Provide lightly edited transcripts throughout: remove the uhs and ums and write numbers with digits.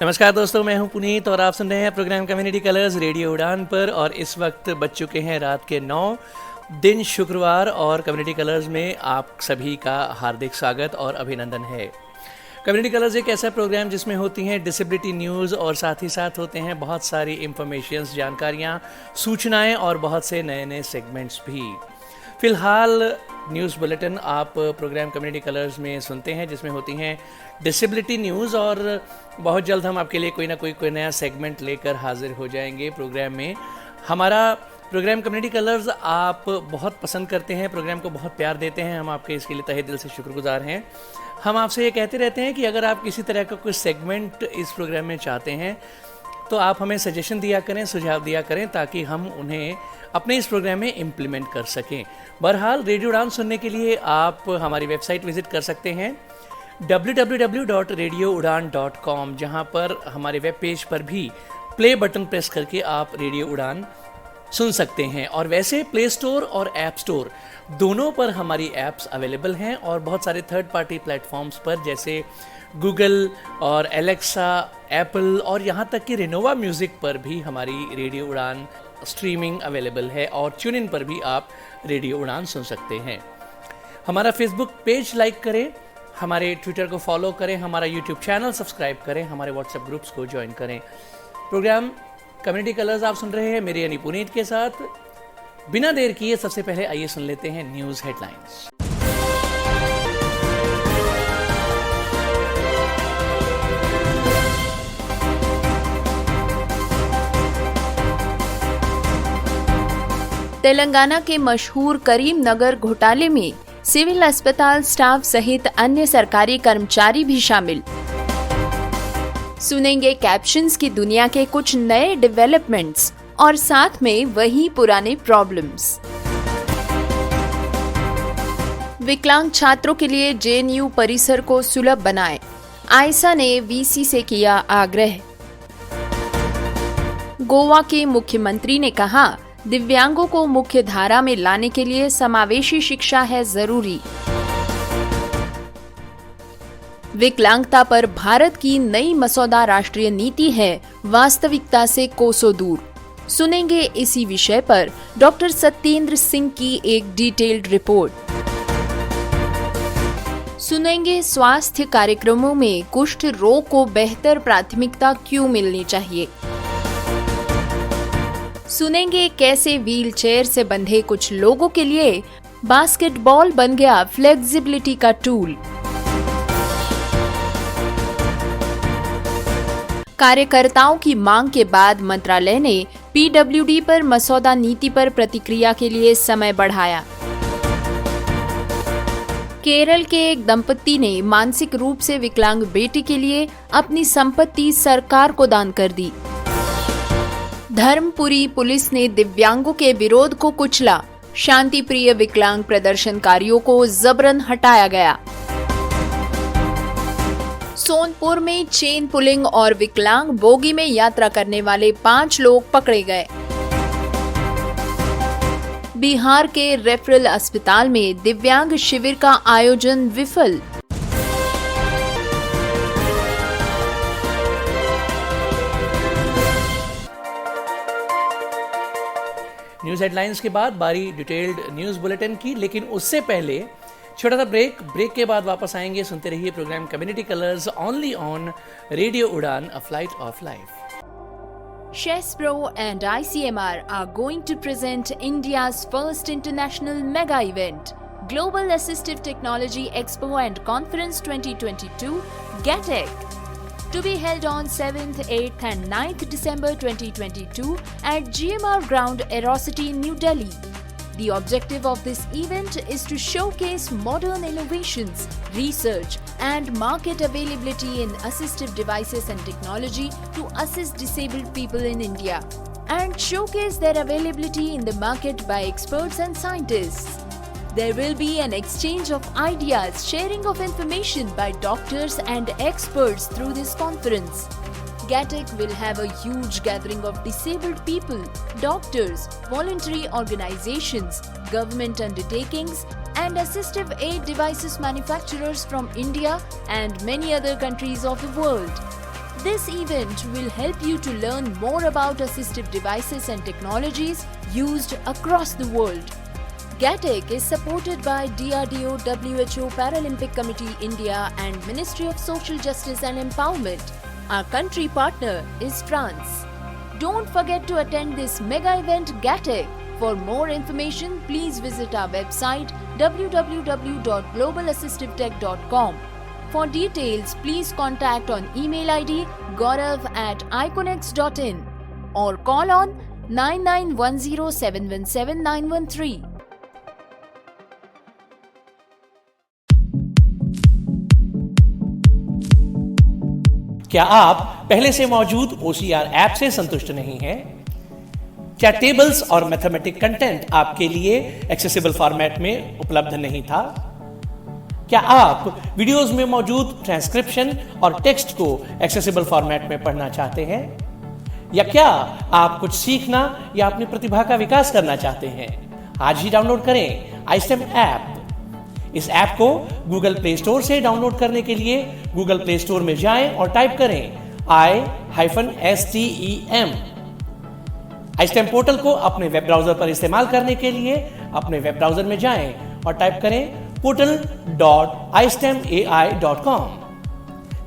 नमस्कार दोस्तों, मैं हूं पुनीत और आप सुन रहे हैं प्रोग्राम कम्युनिटी कलर्स रेडियो उड़ान पर। और इस वक्त बज चुके हैं रात के 9 दिन शुक्रवार और कम्युनिटी कलर्स में आप सभी का हार्दिक स्वागत और अभिनंदन है। कम्युनिटी कलर्स एक ऐसा प्रोग्राम जिसमें होती हैं डिसेबिलिटी न्यूज़ और साथ ही साथ होते हैं बहुत सारी इंफॉर्मेशंस, जानकारियाँ, सूचनाएँ और बहुत से नए नए सेगमेंट्स भी। फ़िलहाल न्यूज़ बुलेटिन आप प्रोग्राम कम्युनिटी कलर्स में सुनते हैं जिसमें होती हैं डिसेबिलिटी न्यूज़, और बहुत जल्द हम आपके लिए कोई ना कोई नया सेगमेंट लेकर हाजिर हो जाएंगे प्रोग्राम में। हमारा प्रोग्राम कम्युनिटी कलर्स आप बहुत पसंद करते हैं, प्रोग्राम को बहुत प्यार देते हैं, हम आपके इसके लिए तहे दिल से शुक्रगुजार हैं। हम आपसे ये कहते रहते हैं कि अगर आप किसी तरह का कोई सेगमेंट इस प्रोग्राम में चाहते हैं तो आप हमें सजेशन दिया करें, सुझाव दिया करें, ताकि हम उन्हें अपने इस प्रोग्राम में इम्प्लीमेंट कर सकें। बहरहाल रेडियो उड़ान सुनने के लिए आप हमारी वेबसाइट विजिट कर सकते हैं www.radioudan.com, जहां पर हमारे वेब पेज पर भी प्ले बटन प्रेस करके आप रेडियो उड़ान सुन सकते हैं। और वैसे प्ले स्टोर और ऐप स्टोर दोनों पर हमारी ऐप्स अवेलेबल हैं, और बहुत सारे थर्ड पार्टी प्लेटफॉर्म्स पर जैसे गूगल और एलेक्सा, एप्पल और यहाँ तक कि रिनोवा म्यूज़िक पर भी हमारी रेडियो उड़ान स्ट्रीमिंग अवेलेबल है, और ट्यून इन पर भी आप रेडियो उड़ान सुन सकते हैं। हमारा फेसबुक पेज लाइक करें, हमारे ट्विटर को फॉलो करें, हमारा यूट्यूब चैनल सब्सक्राइब करें, हमारे व्हाट्सएप ग्रुप्स को ज्वाइन करें। प्रोग्राम कम्युनिटी कलर्स आप सुन रहे हैं मेरे यानी पुनीत के साथ। बिना देर किए सबसे पहले आइए सुन लेते हैं न्यूज़ हेडलाइंस। तेलंगाना के मशहूर करीमनगर घोटाले में सिविल अस्पताल स्टाफ सहित अन्य सरकारी कर्मचारी भी शामिल। सुनेंगे कैप्शंस की दुनिया के कुछ नए डेवलपमेंट्स और साथ में वही पुराने प्रॉब्लम्स। विकलांग छात्रों के लिए जेएनयू परिसर को सुलभ बनाएं, आयशा ने वीसी से किया आग्रह। गोवा के मुख्यमंत्री ने कहा, दिव्यांगों को मुख्य धारा में लाने के लिए समावेशी शिक्षा है जरूरी। विकलांगता पर भारत की नई मसौदा राष्ट्रीय नीति है वास्तविकता से कोसों दूर। सुनेंगे इसी विषय पर डॉक्टर सत्येंद्र सिंह की एक डिटेल्ड रिपोर्ट। सुनेंगे स्वास्थ्य कार्यक्रमों में कुष्ठ रोग को बेहतर प्राथमिकता क्यों मिलनी चाहिए। सुनेंगे कैसे व्हीलचेयर से बंधे कुछ लोगों के लिए बास्केटबॉल बन गया फ्लेक्सिबिलिटी का टूल। कार्यकर्ताओं की मांग के बाद मंत्रालय ने पीडब्ल्यूडी पर मसौदा नीति पर प्रतिक्रिया के लिए समय बढ़ाया। केरल के एक दंपति ने मानसिक रूप से विकलांग बेटे के लिए अपनी संपत्ति सरकार को दान कर दी। धर्मपुरी पुलिस ने दिव्यांगों के विरोध को कुचला, शांति प्रिय विकलांग प्रदर्शनकारियों को जबरन हटाया गया। सोनपुर में चेन पुलिंग और विकलांग बोगी में यात्रा करने वाले 5 लोग पकड़े गए। बिहार के रेफरल अस्पताल में दिव्यांग शिविर का आयोजन विफल। न्यूज़ हेडलाइंस के बाद बारी डिटेल्ड न्यूज़ बुलेटिन की, लेकिन उससे पहले छोटा सा ब्रेक के बाद वापस आएंगे। सुनते रहिए programme community colours only on radio Udaan, a flight of life. Chespro and ICMR are going to present India's first international mega event, Global Assistive Technology Expo and Conference 2022, GATEC, to be held on 7th, 8th and 9th December 2022 at GMR Ground, Aerocity, New Delhi. The objective of this event is to showcase modern innovations, research and market availability in assistive devices and technology to assist disabled people in India, and showcase their availability in the market by experts and scientists. There will be an exchange of ideas, sharing of information by doctors and experts through this conference. GATEC will have a huge gathering of disabled people, doctors, voluntary organizations, government undertakings, and assistive aid devices manufacturers from India and many other countries of the world. This event will help you to learn more about assistive devices and technologies used across the world. GATEC is supported by DRDO, WHO, Paralympic Committee India and Ministry of Social Justice and Empowerment. Our country partner is France. Don't forget to attend this mega event GATEC. For more information, please visit our website www.globalassistivetech.com. For details, please contact on email ID gaurav@iconex.in or call on 9910717913. क्या आप पहले से मौजूद OCR app से संतुष्ट नहीं हैं? क्या टेबल्स और मैथमेटिक कंटेंट आपके लिए एक्सेसिबल फॉर्मेट में उपलब्ध नहीं था? क्या आप वीडियोस में मौजूद ट्रांसक्रिप्शन और टेक्स्ट को एक्सेसिबल फॉर्मेट में पढ़ना चाहते हैं? या क्या आप कुछ सीखना या अपनी प्रतिभा का विकास करना चाहते हैं? आज ही डाउनलोड करें iSTEM ऐप। इस ऐप को गूगल प्ले स्टोर से डाउनलोड करने के लिए गूगल प्ले स्टोर में जाएं और टाइप करें I-STEM। iSTEM पोर्टल को अपने वेब ब्राउजर पर इस्तेमाल करने के लिए अपने वेब ब्राउजर में जाएं और टाइप करें portal.istemai.com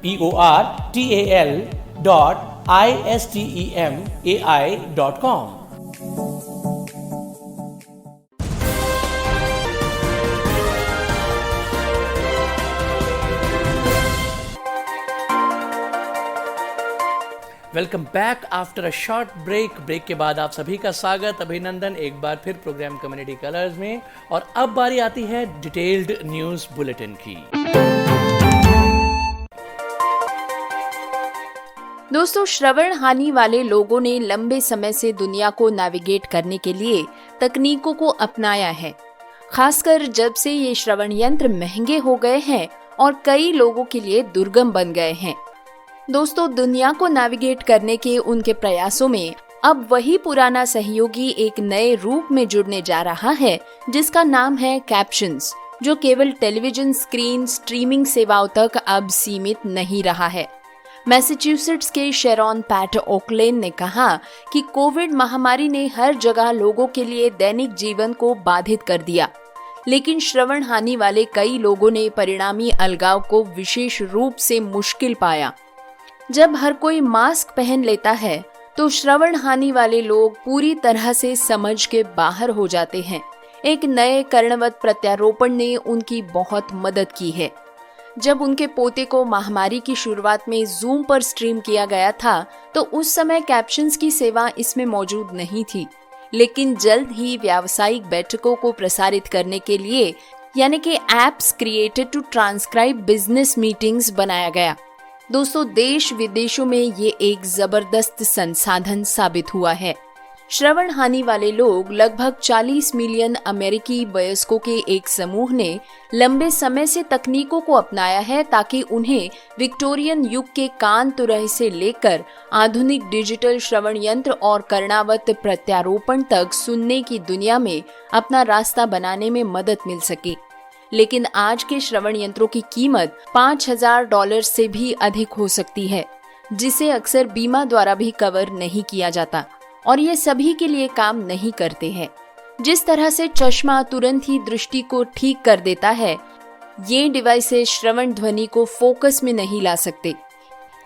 portal.istemai.com। Welcome back after a short break के बाद आप सभी का स्वागत, अभिनंदन एक बार फिर प्रोग्राम कम्युनिटी कलर्स में। और अब बारी आती है डिटेल्ड न्यूज बुलेटिन की। दोस्तों, श्रवण हानि वाले लोगों ने लंबे समय से दुनिया को नेविगेट करने के लिए तकनीकों को अपनाया है, खासकर जब से ये श्रवण यंत्र महंगे हो गए हैं और कई लोगों के लिए दुर्गम बन गए हैं। दोस्तों, दुनिया को नेविगेट करने के उनके प्रयासों में अब वही पुराना सहयोगी एक नए रूप में जुड़ने जा रहा है, जिसका नाम है कैप्शंस, जो केवल टेलीविजन स्क्रीन स्ट्रीमिंग सेवाओं तक अब सीमित नहीं रहा है। मैसाचुसेट्स के शेरॉन पैट ओकलेन ने कहा कि कोविड महामारी ने हर जगह लोगों के लिए दैनिक जीवन को बाधित कर दिया, लेकिन श्रवण हानि वाले कई लोगों ने परिणामी अलगाव को विशेष रूप से मुश्किल पाया। जब हर कोई मास्क पहन लेता है तो श्रवण हानि वाले लोग पूरी तरह से समझ के बाहर हो जाते हैं। एक नए कर्णवत प्रत्यारोपण ने उनकी बहुत मदद की है। जब उनके पोते को महामारी की शुरुआत में जूम पर स्ट्रीम किया गया था तो उस समय कैप्शंस की सेवा इसमें मौजूद नहीं थी, लेकिन जल्द ही व्यावसायिक बैठकों को प्रसारित करने के लिए यानी कि apps created to transcribe business meetings बनाया गया। दोस्तों, देश विदेशों में ये एक जबरदस्त संसाधन साबित हुआ है। श्रवण हानि वाले लोग लगभग 40 मिलियन अमेरिकी वयस्कों के एक समूह ने लंबे समय से तकनीकों को अपनाया है ताकि उन्हें विक्टोरियन युग के कान तुरही से लेकर आधुनिक डिजिटल श्रवण यंत्र और कर्णावत प्रत्यारोपण तक सुनने की दुनिया में अपना रास्ता बनाने में मदद मिल सके। लेकिन आज के श्रवण यंत्रों की कीमत $5,000 से भी अधिक हो सकती है, जिसे अक्सर बीमा द्वारा भी कवर नहीं किया जाता और ये सभी के लिए काम नहीं करते हैं। जिस तरह से चश्मा तुरंत ही दृष्टि को ठीक कर देता है, ये डिवाइसेस श्रवण ध्वनि को फोकस में नहीं ला सकते।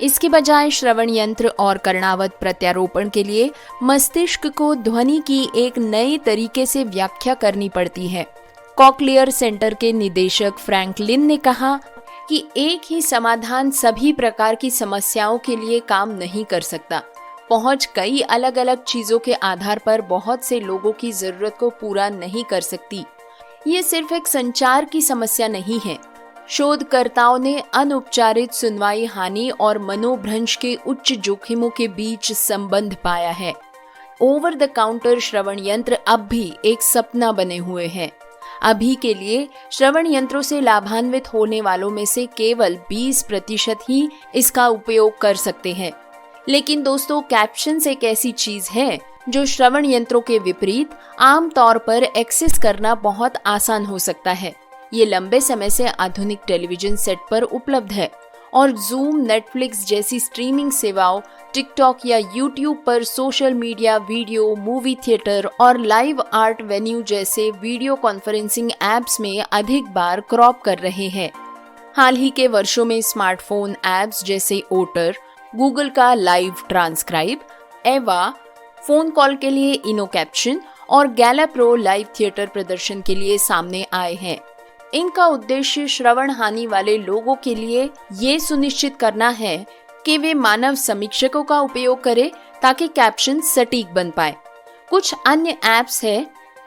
इसके बजाय श्रवण यंत्र और कर्णावत प्रत्यारोपण के लिए मस्तिष्क को ध्वनि की एक नए तरीके से व्याख्या करनी पड़ती है। कॉकलियर सेंटर के निदेशक फ्रैंकलिन ने कहा कि एक ही समाधान सभी प्रकार की समस्याओं के लिए काम नहीं कर सकता। पहुंच कई अलग अलग चीजों के आधार पर बहुत से लोगों की जरूरत को पूरा नहीं कर सकती। ये सिर्फ एक संचार की समस्या नहीं है। शोधकर्ताओं ने अनउपचारित सुनवाई हानि और मनोभ्रंश के उच्च जोखिमों के बीच संबंध पाया है। ओवर द काउंटर श्रवण यंत्र अब भी एक सपना बने हुए हैं। अभी के लिए श्रवण यंत्रों से लाभान्वित होने वालों में से केवल 20% ही इसका उपयोग कर सकते हैं। लेकिन दोस्तों, कैप्शंस एक ऐसी चीज है जो श्रवण यंत्रों के विपरीत आम तौर पर एक्सेस करना बहुत आसान हो सकता है। ये लंबे समय से आधुनिक टेलीविजन सेट पर उपलब्ध है और जूम, नेटफ्लिक्स जैसी स्ट्रीमिंग सेवाओं, टिकटॉक या यूट्यूब पर social media, video, movie theatre और लाइव आर्ट वेन्यू जैसे वीडियो कॉन्फ्रेंसिंग ऐप्स में अधिक बार क्रॉप कर रहे हैं। हाल ही के वर्षों में स्मार्टफोन ऐप्स जैसे ओटर, गूगल का लाइव ट्रांसक्राइब, एवा, फोन कॉल के लिए इनो कैप्शन और गैला प्रो लाइव थिएटर प्रदर्शन के लिए सामने आए हैं। इनका उद्देश्य श्रवण हानि वाले लोगों के लिए ये सुनिश्चित करना है कि वे मानव समीक्षकों का उपयोग करें ताकि कैप्शन सटीक बन पाए। कुछ अन्य ऐप्स हैं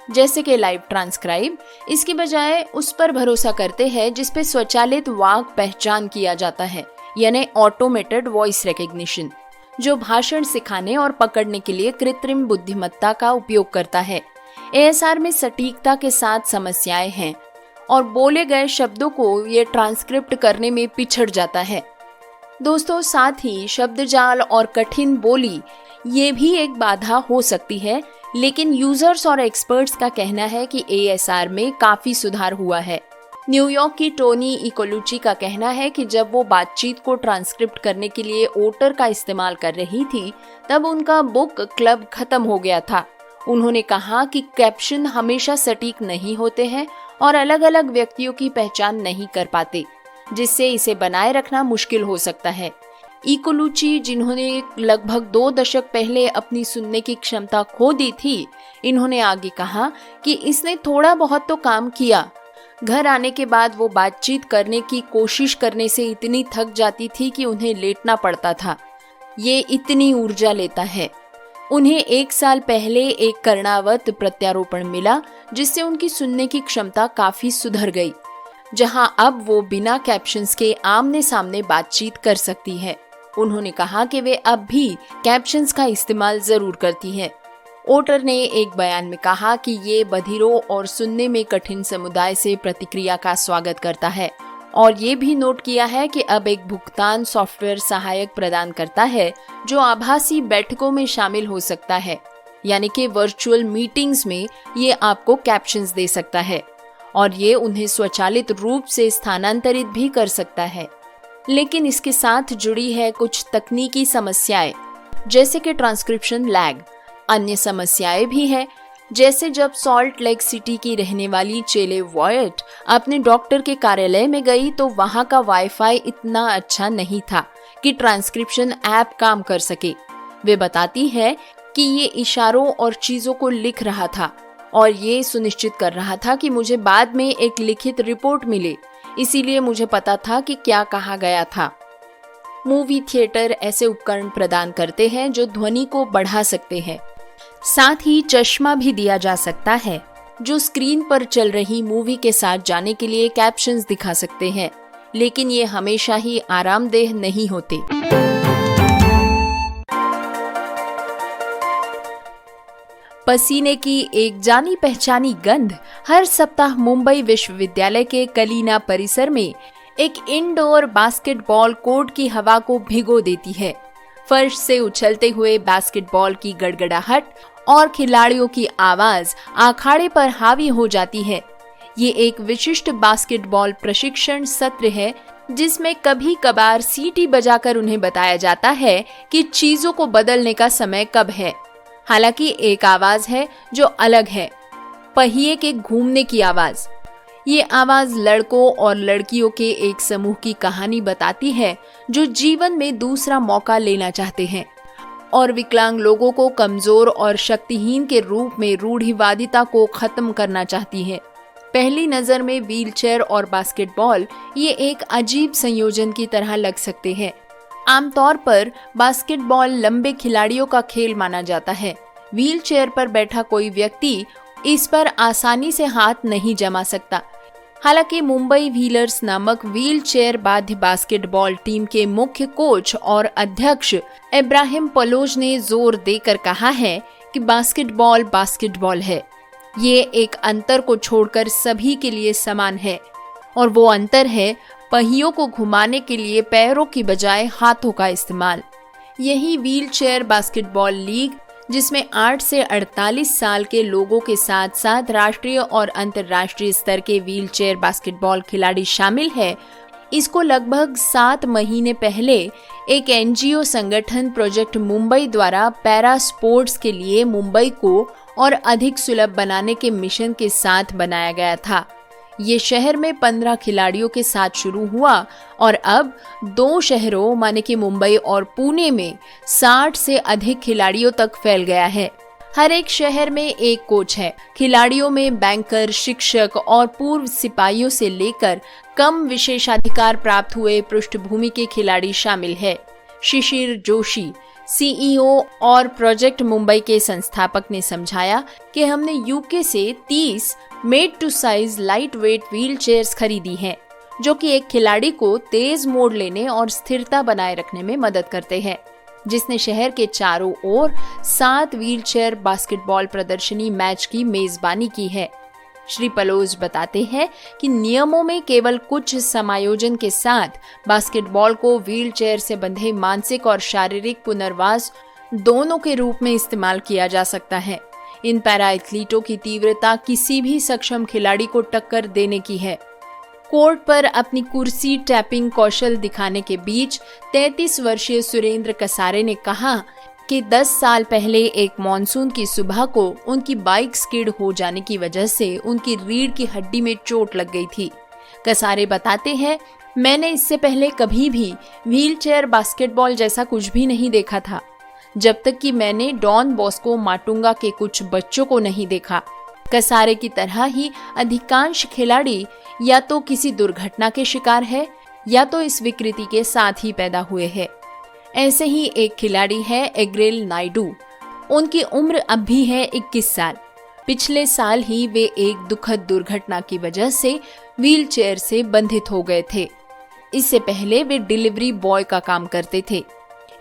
जैसे कि लाइव ट्रांसक्राइब इसकी बजाय उस पर भरोसा करते हैं जिस पे स्वचालित वाक पहचान किया जाता है, यानी ऑटोमेटेड वॉइस रिकग्निशन, जो भाषण सिखाने और पकड़ने के लिए कृत्रिम बुद्धिमत्ता का उपयोग करता है। ASR में सटीकता के साथ समस्याएं हैं और बोले गए शब्दों को ये ट्रांसक्रिप्ट करने में पिछड़ जाता है। दोस्तों, साथ ही शब्दजाल और कठिन बोली ये भी एक बाधा हो सकती है, लेकिन यूजर्स और एक्सपर्ट्स का कहना है कि ASR में काफी सुधार हुआ है। न्यूयॉर्क की टोनी इकोलुची का कहना है कि जब वो बातचीत को ट्रांसक्रिप्ट करने के लिए ओटर का इस्तेमाल कर रही थी, तब उनका बुक क्लब खत्म हो गया था। उन्होंने कहा कि कैप्शन हमेशा सटीक नहीं होते हैं और अलग अलग व्यक्तियों की पहचान नहीं कर पाते, जिससे इसे बनाए रखना मुश्किल हो सकता है। इकोलुची, जिन्होंने लगभग 2 दशक पहले अपनी सुनने की क्षमता खो दी थी, इन्होंने आगे कहा कि इसने थोड़ा बहुत तो काम किया। घर आने के बाद वो बातचीत करने की कोशिश करने से इतनी थक जाती थी कि उन्हें लेटना पड़ता था। ये इतनी ऊर्जा लेता है। उन्हें 1 साल पहले एक कर्णावत प्रत्यारोपण मिला, जिससे उनकी सुनने की क्षमता काफी सुधर गई, जहां अब वो बिना कैप्शंस के आमने सामने बातचीत कर सकती है। उन्होंने कहा कि वे अब भी कैप्शंस का इस्तेमाल जरूर करती है। ओटर ने एक बयान में कहा कि ये बधिरों और सुनने में कठिन समुदाय से प्रतिक्रिया का स्वागत करता है और ये भी नोट किया है कि अब एक भुगतान सॉफ्टवेयर सहायक प्रदान करता है जो आभासी बैठकों में शामिल हो सकता है, यानी कि वर्चुअल मीटिंग्स में ये आपको कैप्शंस दे सकता है और ये उन्हें स्वचालित रूप से स्थानांतरित भी कर सकता है। लेकिन इसके साथ जुड़ी है कुछ तकनीकी समस्याएं, जैसे कि ट्रांसक्रिप्शन लैग। अन्य समस्याएं भी हैं, जैसे जब सॉल्ट लेक सिटी की रहने वाली चेले वॉयट अपने डॉक्टर के कार्यालय में गई तो वहां का वाईफाई इतना अच्छा नहीं था कि ट्रांसक्रिप्शन ऐप काम कर सके। वे बताती है कि ये इशारों और चीजों को लिख रहा था और ये सुनिश्चित कर रहा था कि मुझे बाद में एक लिखित रिपोर्ट मिले, इसीलिए मुझे पता था कि क्या कहा गया था। मूवी थिएटर ऐसे उपकरण प्रदान करते हैं जो ध्वनि को बढ़ा सकते हैं। साथ ही चश्मा भी दिया जा सकता है जो स्क्रीन पर चल रही मूवी के साथ जाने के लिए कैप्शंस दिखा सकते हैं, लेकिन ये हमेशा ही आरामदेह नहीं होते। पसीने की एक जानी पहचानी गंध हर सप्ताह मुंबई विश्वविद्यालय के कलीना परिसर में एक इंडोर बास्केटबॉल कोर्ट की हवा को भिगो देती है। फर्श से उछलते हुए बास्केटबॉल की गड़गड़ाहट और खिलाड़ियों की आवाज अखाड़े पर हावी हो जाती है। ये एक विशिष्ट बास्केटबॉल प्रशिक्षण सत्र है जिसमें कभी कभार सीटी बजाकर उन्हें बताया जाता है कि चीजों को बदलने का समय कब है। हालांकि एक आवाज है जो अलग है, पहिए के घूमने की आवाज। ये आवाज लड़कों और लड़कियों के एक समूह की कहानी बताती है जो जीवन में दूसरा मौका लेना चाहते हैं और विकलांग लोगों को कमजोर और शक्तिहीन के रूप में रूढ़िवादिता को खत्म करना चाहती है। पहली नजर में व्हीलचेयर और बास्केटबॉल ये एक अजीब संयोजन की तरह लग सकते हैं। आमतौर पर बास्केटबॉल लंबे खिलाड़ियों का खेल माना जाता है। व्हीलचेयर पर बैठा कोई व्यक्ति इस पर आसानी से हाथ नहीं जमा सकता। हालांकि मुंबई व्हीलर्स नामक व्हीलचेयर बाध्य बास्केटबॉल टीम के मुख्य कोच और अध्यक्ष इब्राहिम पलोज ने जोर देकर कहा है कि बास्केटबॉल बास्केटबॉल है। ये एक अंतर को छोड़कर सभी के लिए समान है और वो अंतर है पहियों को घुमाने के लिए पैरों की बजाय हाथों का इस्तेमाल। यही व्हीलचेयर बास्केटबॉल लीग, जिसमें 8 से 48 साल के लोगों के साथ साथ राष्ट्रीय और अंतर्राष्ट्रीय स्तर के व्हीलचेयर बास्केटबॉल खिलाड़ी शामिल है, इसको लगभग 7 महीने पहले एक एनजीओ संगठन प्रोजेक्ट मुंबई द्वारा पैरा स्पोर्ट्स के लिए मुंबई को और अधिक सुलभ बनाने के मिशन के साथ बनाया गया था। ये शहर में 15 खिलाड़ियों के साथ शुरू हुआ और अब 2 शहरों माने कि मुंबई और पुणे में 60 से अधिक खिलाड़ियों तक फैल गया है। हर एक शहर में एक कोच है। खिलाड़ियों में बैंकर, शिक्षक और पूर्व सिपाहियों से लेकर कम विशेषाधिकार प्राप्त हुए पृष्ठभूमि के खिलाड़ी शामिल है। शिशिर जोशी, सीईओ और प्रोजेक्ट मुंबई के संस्थापक ने समझाया कि हमने यूके से 30 made to size light weight wheelchairs खरीदी हैं, जो कि एक खिलाड़ी को तेज मोड़ लेने और स्थिरता बनाए रखने में मदद करते हैं, जिसने शहर के चारों ओर 7 व्हीलचेयर बास्केटबॉल प्रदर्शनी मैच की मेजबानी की है। श्री पलोज बताते हैं कि नियमों में केवल कुछ समायोजन के साथ बास्केटबॉल को व्हीलचेयर से बंधे मानसिक और शारीरिक पुनर्वास दोनों के रूप में इस्तेमाल किया जा सकता है। इन पैरा एथलीटों की तीव्रता किसी भी सक्षम खिलाड़ी को टक्कर देने की है। कोर्ट पर अपनी कुर्सी टैपिंग कौशल दिखाने के बीच 33 वर्षीय सुरेंद्र कसारे ने कहा कि 10 साल पहले एक मॉनसून की सुबह को उनकी बाइक स्किड हो जाने की वजह से उनकी रीढ़ की हड्डी में चोट लग गई थी। कसारे बताते हैं, मैंने इससे पहले कभी भी व्हीलचेयर बास्केटबॉल जैसा कुछ भी नहीं देखा था, जब तक कि मैंने डॉन बॉस्को माटुंगा के कुछ बच्चों को नहीं देखा। कसारे की तरह ही अधिकांश खिलाड़ी या तो किसी दुर्घटना के शिकार है या तो इस विकृति के साथ ही पैदा हुए हैं। ऐसे ही एक खिलाड़ी है एग्रेल नायडू। उनकी उम्र अब भी है 21 साल। पिछले साल ही वे एक दुखद दुर्घटना की वजह से व्हीलचेयर से बंधित हो गए थे। इससे पहले वे डिलीवरी बॉय का काम करते थे।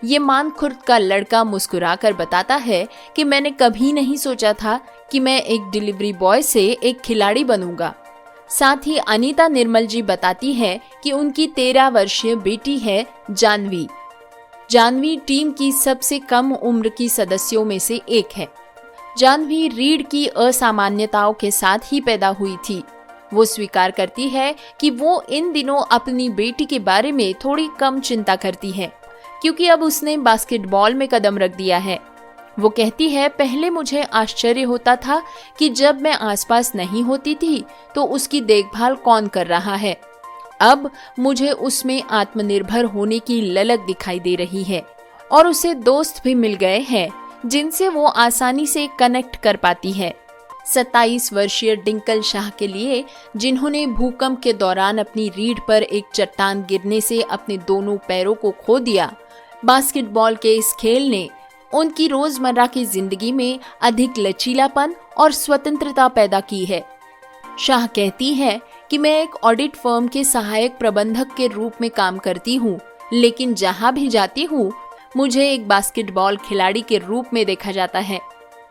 ये मानखुर्द का लड़का मुस्कुराकर बताता है कि मैंने कभी नहीं सोचा था कि मैं एक डिलीवरी बॉय से एक खिलाड़ी बनूंगा। साथ ही अनीता निर्मल जी बताती है कि उनकी 13 वर्षीय बेटी है जानवी। जानवी टीम की सबसे कम उम्र की सदस्यों में से एक है। जानवी रीढ़ की असामान्यताओं के साथ ही पैदा हुई थी। वो स्वीकार करती है कि वो इन दिनों अपनी बेटी के बारे में थोड़ी कम चिंता करती है, क्योंकि अब उसने बास्केटबॉल में कदम रख दिया है। वो कहती है, पहले मुझे आश्चर्य होता था कि जब मैं आसपास नहीं होती थी तो उसकी देखभाल कौन कर रहा है। अब मुझे उसमें आत्मनिर्भर होने की ललक दिखाई दे रही है और उसे दोस्त भी मिल गए हैं जिनसे वो आसानी से कनेक्ट कर पाती है। 27 वर्षीय डिंकल शाह के लिए, जिन्होंने भूकंप के दौरान अपनी रीढ़ पर एक चट्टान गिरने से अपने दोनों पैरों को खो दिया, बास्केटबॉल के इस खेल ने उनकी रोजमर्रा की जिंदगी में अधिक लचीलापन और स्वतंत्रता पैदा की है। शाह कहती है कि मैं एक ऑडिट फर्म के सहायक प्रबंधक के रूप में काम करती हूँ, लेकिन जहाँ भी जाती हूँ मुझे एक बास्केटबॉल खिलाड़ी के रूप में देखा जाता है।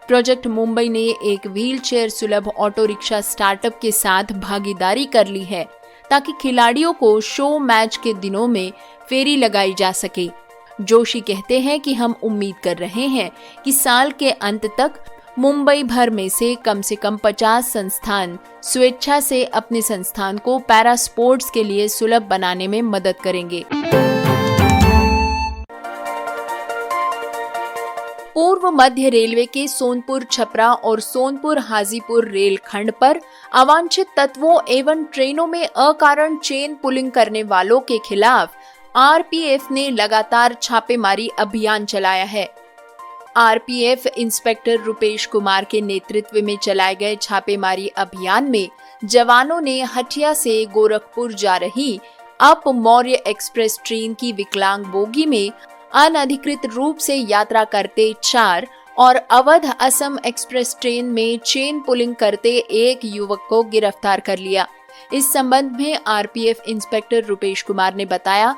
प्रोजेक्ट मुंबई ने एक व्हीलचेयर सुलभ ऑटो रिक्शा स्टार्टअप के साथ भागीदारी कर ली है, ताकि खिलाड़ियों को शो मैच के दिनों में फेरी लगाई जा सके। जोशी कहते हैं कि हम उम्मीद कर रहे हैं कि साल के अंत तक मुंबई भर में से कम 50 संस्थान स्वेच्छा से अपने संस्थान को पैरा स्पोर्ट्स के लिए सुलभ बनाने में मदद करेंगे। पूर्व मध्य रेलवे के सोनपुर छपरा और सोनपुर हाजीपुर रेल खंड पर अवांछित तत्वों एवं ट्रेनों में अकारण चेन पुलिंग करने वालों के खिलाफ आरपीएफ ने लगातार छापेमारी अभियान चलाया है। आरपीएफ इंस्पेक्टर रुपेश कुमार के नेतृत्व में चलाए गए छापेमारी अभियान में जवानों ने हटिया से गोरखपुर जा रही अप मौर्य एक्सप्रेस ट्रेन की विकलांग बोगी में अनधिकृत रूप से यात्रा करते 4 और अवध असम एक्सप्रेस ट्रेन में चेन पुलिंग करते 1 युवक को गिरफ्तार कर लिया। इस संबंध में आरपीएफ इंस्पेक्टर रुपेश कुमार ने बताया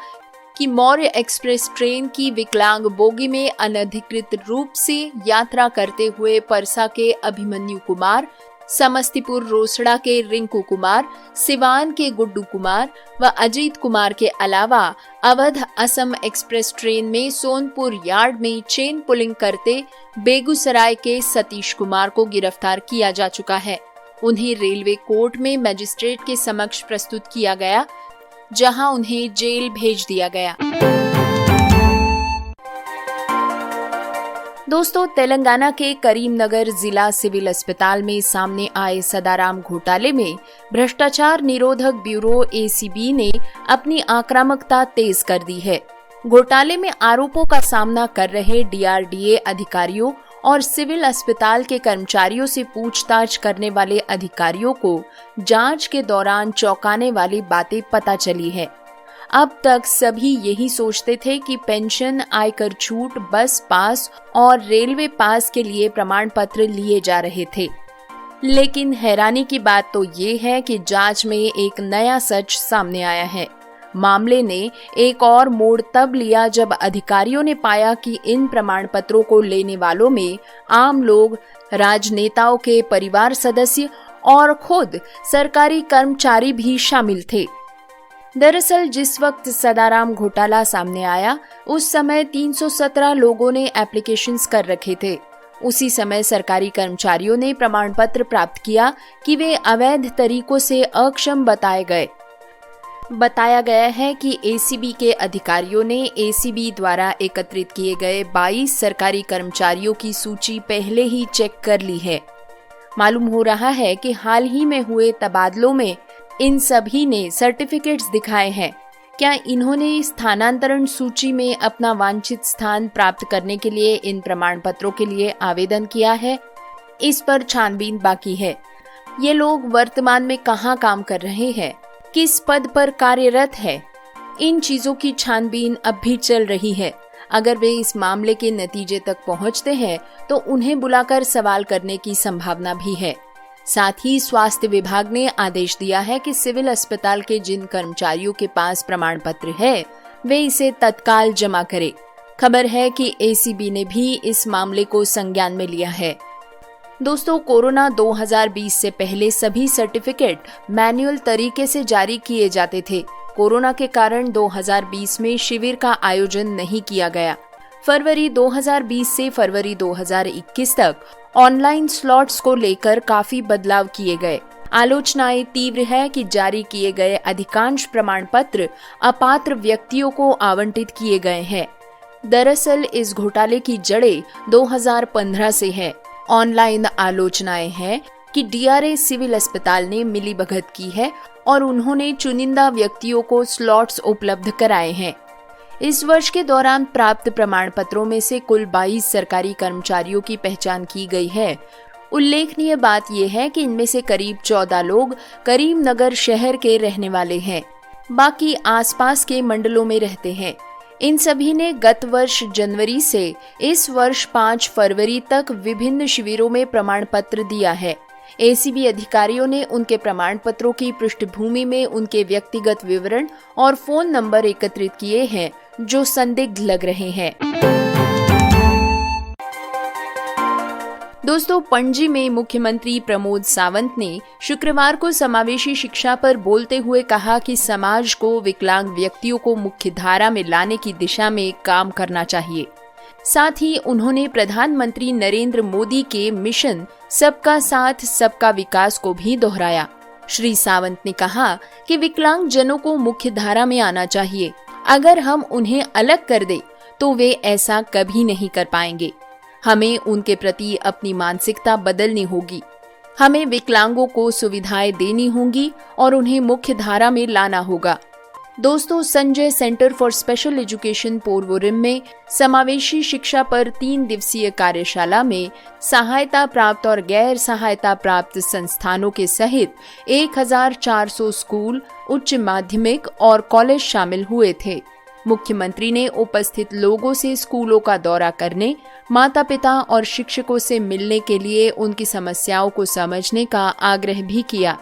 कि मौर्य एक्सप्रेस ट्रेन की विकलांग बोगी में अनधिकृत रूप से यात्रा करते हुए परसा के अभिमन्यु कुमार, समस्तीपुर रोसड़ा के रिंकू कुमार, सिवान के गुड्डू कुमार व अजीत कुमार के अलावा अवध असम एक्सप्रेस ट्रेन में सोनपुर यार्ड में चेन पुलिंग करते बेगूसराय के सतीश कुमार को गिरफ्तार किया जा चुका है। उन्हें रेलवे कोर्ट में मजिस्ट्रेट के समक्ष प्रस्तुत किया गया, जहां उन्हें जेल भेज दिया गया। दोस्तों, तेलंगाना के करीमनगर जिला सिविल अस्पताल में सामने आए सदाराम घोटाले में भ्रष्टाचार निरोधक ब्यूरो ACB ने अपनी आक्रामकता तेज कर दी है। घोटाले में आरोपों का सामना कर रहे DRDA अधिकारियों और सिविल अस्पताल के कर्मचारियों से पूछताछ करने वाले अधिकारियों को जांच के दौरान चौंकाने वाली बातें पता चली है। अब तक सभी यही सोचते थे कि पेंशन, आयकर छूट, बस पास और रेलवे पास के लिए प्रमाण पत्र लिए जा रहे थे। लेकिन हैरानी की बात तो ये है कि जांच में एक नया सच सामने आया है। मामले ने एक और मोड़ तब लिया जब अधिकारियों ने पाया कि इन प्रमाण पत्रों को लेने वालों में आम लोग, राजनेताओं के परिवार सदस्य और खुद सरकारी कर्मचारी भी शामिल थे। दरअसल जिस वक्त सदाराम घोटाला सामने आया, उस समय 317 लोगों ने एप्लीकेशंस कर रखे थे। उसी समय सरकारी कर्मचारियों ने प्रमाण पत्र प्राप्त किया कि वे अवैध तरीकों से अक्षम बताए गए। बताया गया है कि ACB के अधिकारियों ने ACB द्वारा एकत्रित किए गए 22 सरकारी कर्मचारियों की सूची पहले ही चेक कर ली है। मालूम हो रहा है कि हाल ही में हुए तबादलों में इन सभी ने सर्टिफिकेट्स दिखाए हैं। क्या इन्होंने स्थानांतरण सूची में अपना वांछित स्थान प्राप्त करने के लिए इन प्रमाण पत्रों के लिए आवेदन किया है? इस पर छानबीन बाकी है। ये लोग वर्तमान में कहाँ काम कर रहे हैं, किस पद पर कार्यरत है, इन चीजों की छानबीन अब भी चल रही है। अगर वे इस मामले के नतीजे तक पहुंचते हैं तो उन्हें बुलाकर सवाल करने की संभावना भी है। साथ ही स्वास्थ्य विभाग ने आदेश दिया है कि सिविल अस्पताल के जिन कर्मचारियों के पास प्रमाण पत्र है, वे इसे तत्काल जमा करें। खबर है कि ACB ने भी इस मामले को संज्ञान में लिया है। दोस्तों, कोरोना 2020 से पहले सभी सर्टिफिकेट मैन्युअल तरीके से जारी किए जाते थे। कोरोना के कारण 2020 में शिविर का आयोजन नहीं किया गया। फरवरी 2020 से फरवरी 2021 तक ऑनलाइन स्लॉट्स को लेकर काफी बदलाव किए गए। आलोचनाएं तीव्र है कि जारी किए गए अधिकांश प्रमाण पत्र अपात्र व्यक्तियों को आवंटित किए गए हैं। दरअसल इस घोटाले की जड़ें 2015 से है। ऑनलाइन आलोचनाएं हैं कि DRA सिविल अस्पताल ने मिलीभगत की है और उन्होंने चुनिंदा व्यक्तियों को स्लॉट्स उपलब्ध कराए हैं। इस वर्ष के दौरान प्राप्त प्रमाण पत्रों में से कुल 22 सरकारी कर्मचारियों की पहचान की गई है। उल्लेखनीय बात यह है कि इनमें से करीब 14 लोग करीमनगर शहर के रहने वाले हैं, बाकी आसपास के मंडलों में रहते हैं। इन सभी ने गत वर्ष जनवरी से इस वर्ष 5 फरवरी तक विभिन्न शिविरों में प्रमाण पत्र दिया है। ACB अधिकारियों ने उनके प्रमाण पत्रों की पृष्ठभूमि में उनके व्यक्तिगत विवरण और फोन नंबर एकत्रित किए हैं जो संदिग्ध लग रहे हैं। दोस्तों, पणजी में मुख्यमंत्री प्रमोद सावंत ने शुक्रवार को समावेशी शिक्षा पर बोलते हुए कहा कि समाज को विकलांग व्यक्तियों को मुख्य धारा में लाने की दिशा में काम करना चाहिए। साथ ही उन्होंने प्रधानमंत्री नरेंद्र मोदी के मिशन सबका साथ सबका विकास को भी दोहराया। श्री सावंत ने कहा कि विकलांग जनों को मुख्य धारा में आना चाहिए। अगर हम उन्हें अलग कर दें तो वे ऐसा कभी नहीं कर पाएंगे। हमें उनके प्रति अपनी मानसिकता बदलनी होगी। हमें विकलांगों को सुविधाएं देनी होंगी और उन्हें मुख्य धारा में लाना होगा। दोस्तों, Sanjay centre for special education Porvorim में समावेशी शिक्षा पर 3 दिवसीय कार्यशाला में सहायता प्राप्त और गैर सहायता प्राप्त संस्थानों के सहित 1400 स्कूल, उच्च माध्यमिक और कॉलेज शामिल हुए थे। मुख्यमंत्री ने उपस्थित लोगों से स्कूलों का दौरा करने, माता पिता और शिक्षकों से मिलने के लिए उनकी समस्याओं को समझने का आग्रह भी किया।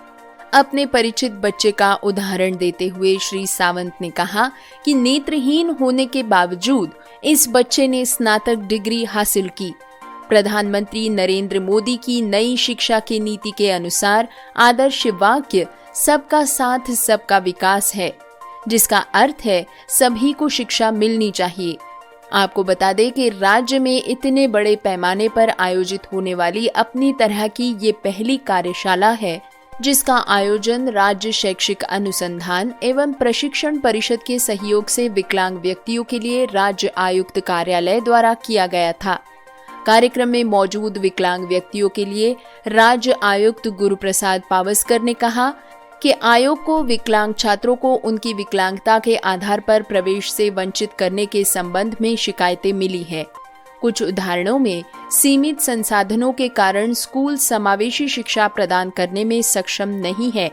अपने परिचित बच्चे का उदाहरण देते हुए श्री सावंत ने कहा कि नेत्रहीन होने के बावजूद इस बच्चे ने स्नातक डिग्री हासिल की। प्रधानमंत्री नरेंद्र मोदी की नई शिक्षा की नीति के अनुसार आदर्श वाक्य सबका साथ सबका विकास है, जिसका अर्थ है सभी को शिक्षा मिलनी चाहिए। आपको बता दें कि राज्य में इतने बड़े पैमाने पर आयोजित होने वाली अपनी तरह की ये पहली कार्यशाला है जिसका आयोजन राज्य शैक्षिक अनुसंधान एवं प्रशिक्षण परिषद के सहयोग से विकलांग व्यक्तियों के लिए राज्य आयुक्त कार्यालय द्वारा किया गया था। कार्यक्रम में मौजूद विकलांग व्यक्तियों के लिए राज्य आयुक्त गुरुप्रसाद पावस्कर ने कहा कि आयोग को विकलांग छात्रों को उनकी विकलांगता के आधार पर प्रवेश से वंचित करने के संबंध में शिकायतें मिली हैं। कुछ उदाहरणों में सीमित संसाधनों के कारण स्कूल समावेशी शिक्षा प्रदान करने में सक्षम नहीं है।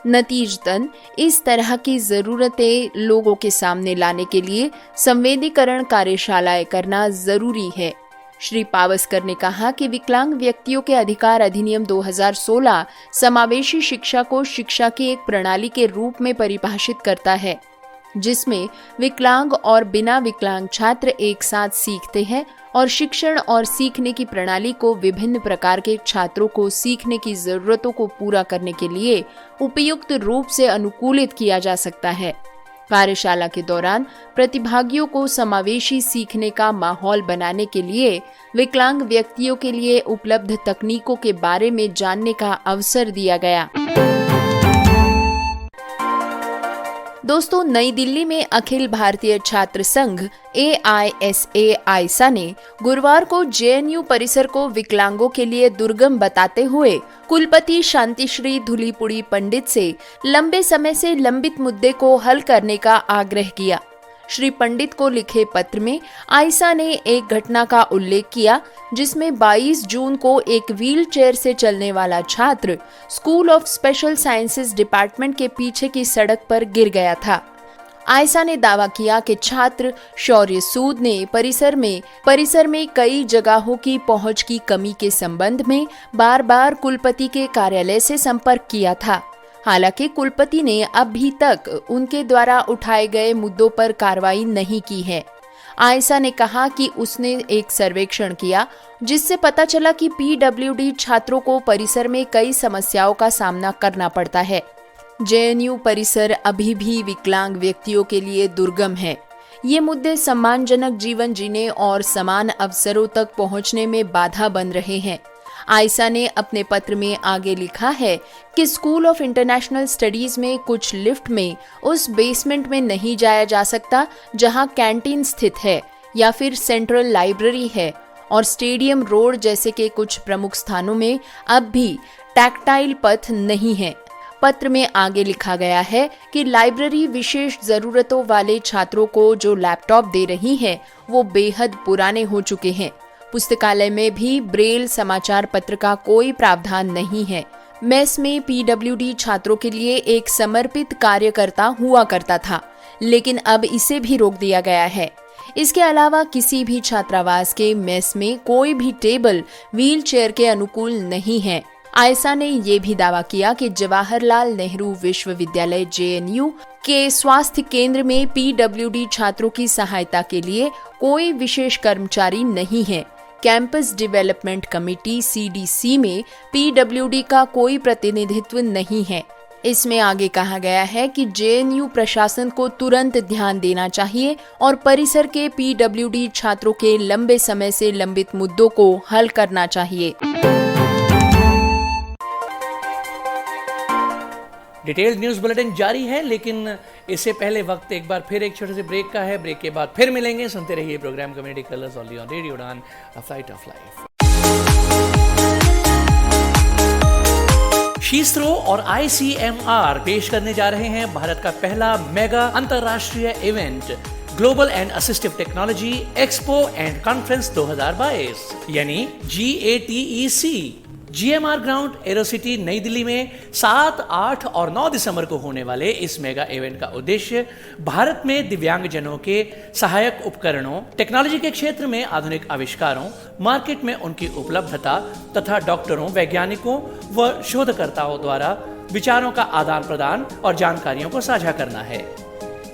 नतीजतन इस तरह की जरूरतें लोगों के सामने लाने के लिए संवेदीकरण कार्यशालाएं करना जरूरी है। श्री पावस्कर ने कहा कि विकलांग व्यक्तियों के अधिकार अधिनियम 2016 समावेशी शिक्षा को शिक्षा की एक प्रणाली के रूप में परिभाषित करता है, जिसमें विकलांग और बिना विकलांग छात्र एक साथ सीखते हैं और शिक्षण और सीखने की प्रणाली को विभिन्न प्रकार के छात्रों को सीखने की जरूरतों को पूरा करने के लिए उपयुक्त रूप से अनुकूलित किया जा सकता है। कार्यशाला के दौरान प्रतिभागियों को समावेशी सीखने का माहौल बनाने के लिए विकलांग व्यक्तियों के लिए उपलब्ध तकनीकों के बारे में जानने का अवसर दिया गया। दोस्तों, नई दिल्ली में अखिल भारतीय छात्र संघ AISA आइसा ने गुरुवार को JNU परिसर को विकलांगों के लिए दुर्गम बताते हुए कुलपति शांतिश्री धुलीपुड़ी पंडित से लंबे समय से लंबित मुद्दे को हल करने का आग्रह किया। श्री पंडित को लिखे पत्र में आइसा ने एक घटना का उल्लेख किया जिसमें 22 जून को एक व्हील चेयर से चलने वाला छात्र school of special sciences department के पीछे की सड़क पर गिर गया था। आइसा ने दावा किया कि छात्र शौर्य सूद ने परिसर में कई जगहों की पहुंच की कमी के संबंध में बार बार कुलपति के कार्यालय से संपर्क किया था। हालांकि कुलपति ने अभी तक उनके द्वारा उठाए गए मुद्दों पर कार्रवाई नहीं की है। आइसा ने कहा कि उसने एक सर्वेक्षण किया जिससे पता चला कि PWD छात्रों को परिसर में कई समस्याओं का सामना करना पड़ता है। JNU परिसर अभी भी विकलांग व्यक्तियों के लिए दुर्गम है। ये मुद्दे सम्मानजनक जीवन जीने और समान अवसरों तक पहुंचने में बाधा बन रहे हैं। आइसा ने अपने पत्र में आगे लिखा है कि स्कूल ऑफ इंटरनेशनल स्टडीज में कुछ लिफ्ट में उस बेसमेंट में नहीं जाया जा सकता जहां कैंटीन स्थित है या फिर सेंट्रल लाइब्रेरी है, और स्टेडियम रोड जैसे के कुछ प्रमुख स्थानों में अब भी टैक्टाइल पथ नहीं है। पत्र में आगे लिखा गया है कि लाइब्रेरी विशेष जरूरतों वाले छात्रों को जो लैपटॉप दे रही है वो बेहद पुराने हो चुके हैं। पुस्तकालय में भी ब्रेल समाचार पत्र का कोई प्रावधान नहीं है। मेस में PWD छात्रों के लिए एक समर्पित कार्यकर्ता हुआ करता था, लेकिन अब इसे भी रोक दिया गया है। इसके अलावा किसी भी छात्रावास के मेस में कोई भी टेबल व्हील चेयर के अनुकूल नहीं है। आइसा ने ये भी दावा किया कि जवाहरलाल नेहरू विश्वविद्यालय JNU के स्वास्थ्य केंद्र में PWD छात्रों की सहायता के लिए कोई विशेष कर्मचारी नहीं है। कैंपस डेवलपमेंट कमेटी CDC में PWD का कोई प्रतिनिधित्व नहीं है। इसमें आगे कहा गया है कि JNU प्रशासन को तुरंत ध्यान देना चाहिए और परिसर के PWD छात्रों के लंबे समय से लंबित मुद्दों को हल करना चाहिए। डिटेल्ड न्यूज़ बुलेटिन जारी है, लेकिन इससे पहले वक्त एक बार फिर एक छोटे से ब्रेक का है। ब्रेक के बाद फिर मिलेंगे। सुनते रहिए programme community colours only on radio Udaan, a flight of life. शीस्त्रो और ICMR पेश करने जा रहे हैं भारत का पहला मेगा अंतरराष्ट्रीय event global and assistive technology expo and conference 2022 यानी GATEC GMR ग्राउंड एरोसिटी नई दिल्ली में 7, 8 और 9 दिसंबर को होने वाले इस मेगा इवेंट का उद्देश्य भारत में दिव्यांगजनों के सहायक उपकरणों, टेक्नोलॉजी के क्षेत्र में आधुनिक आविष्कारों, मार्केट में उनकी उपलब्धता तथा डॉक्टरों, वैज्ञानिकों व शोधकर्ताओं द्वारा विचारों का आदान प्रदान और जानकारियों को साझा करना है।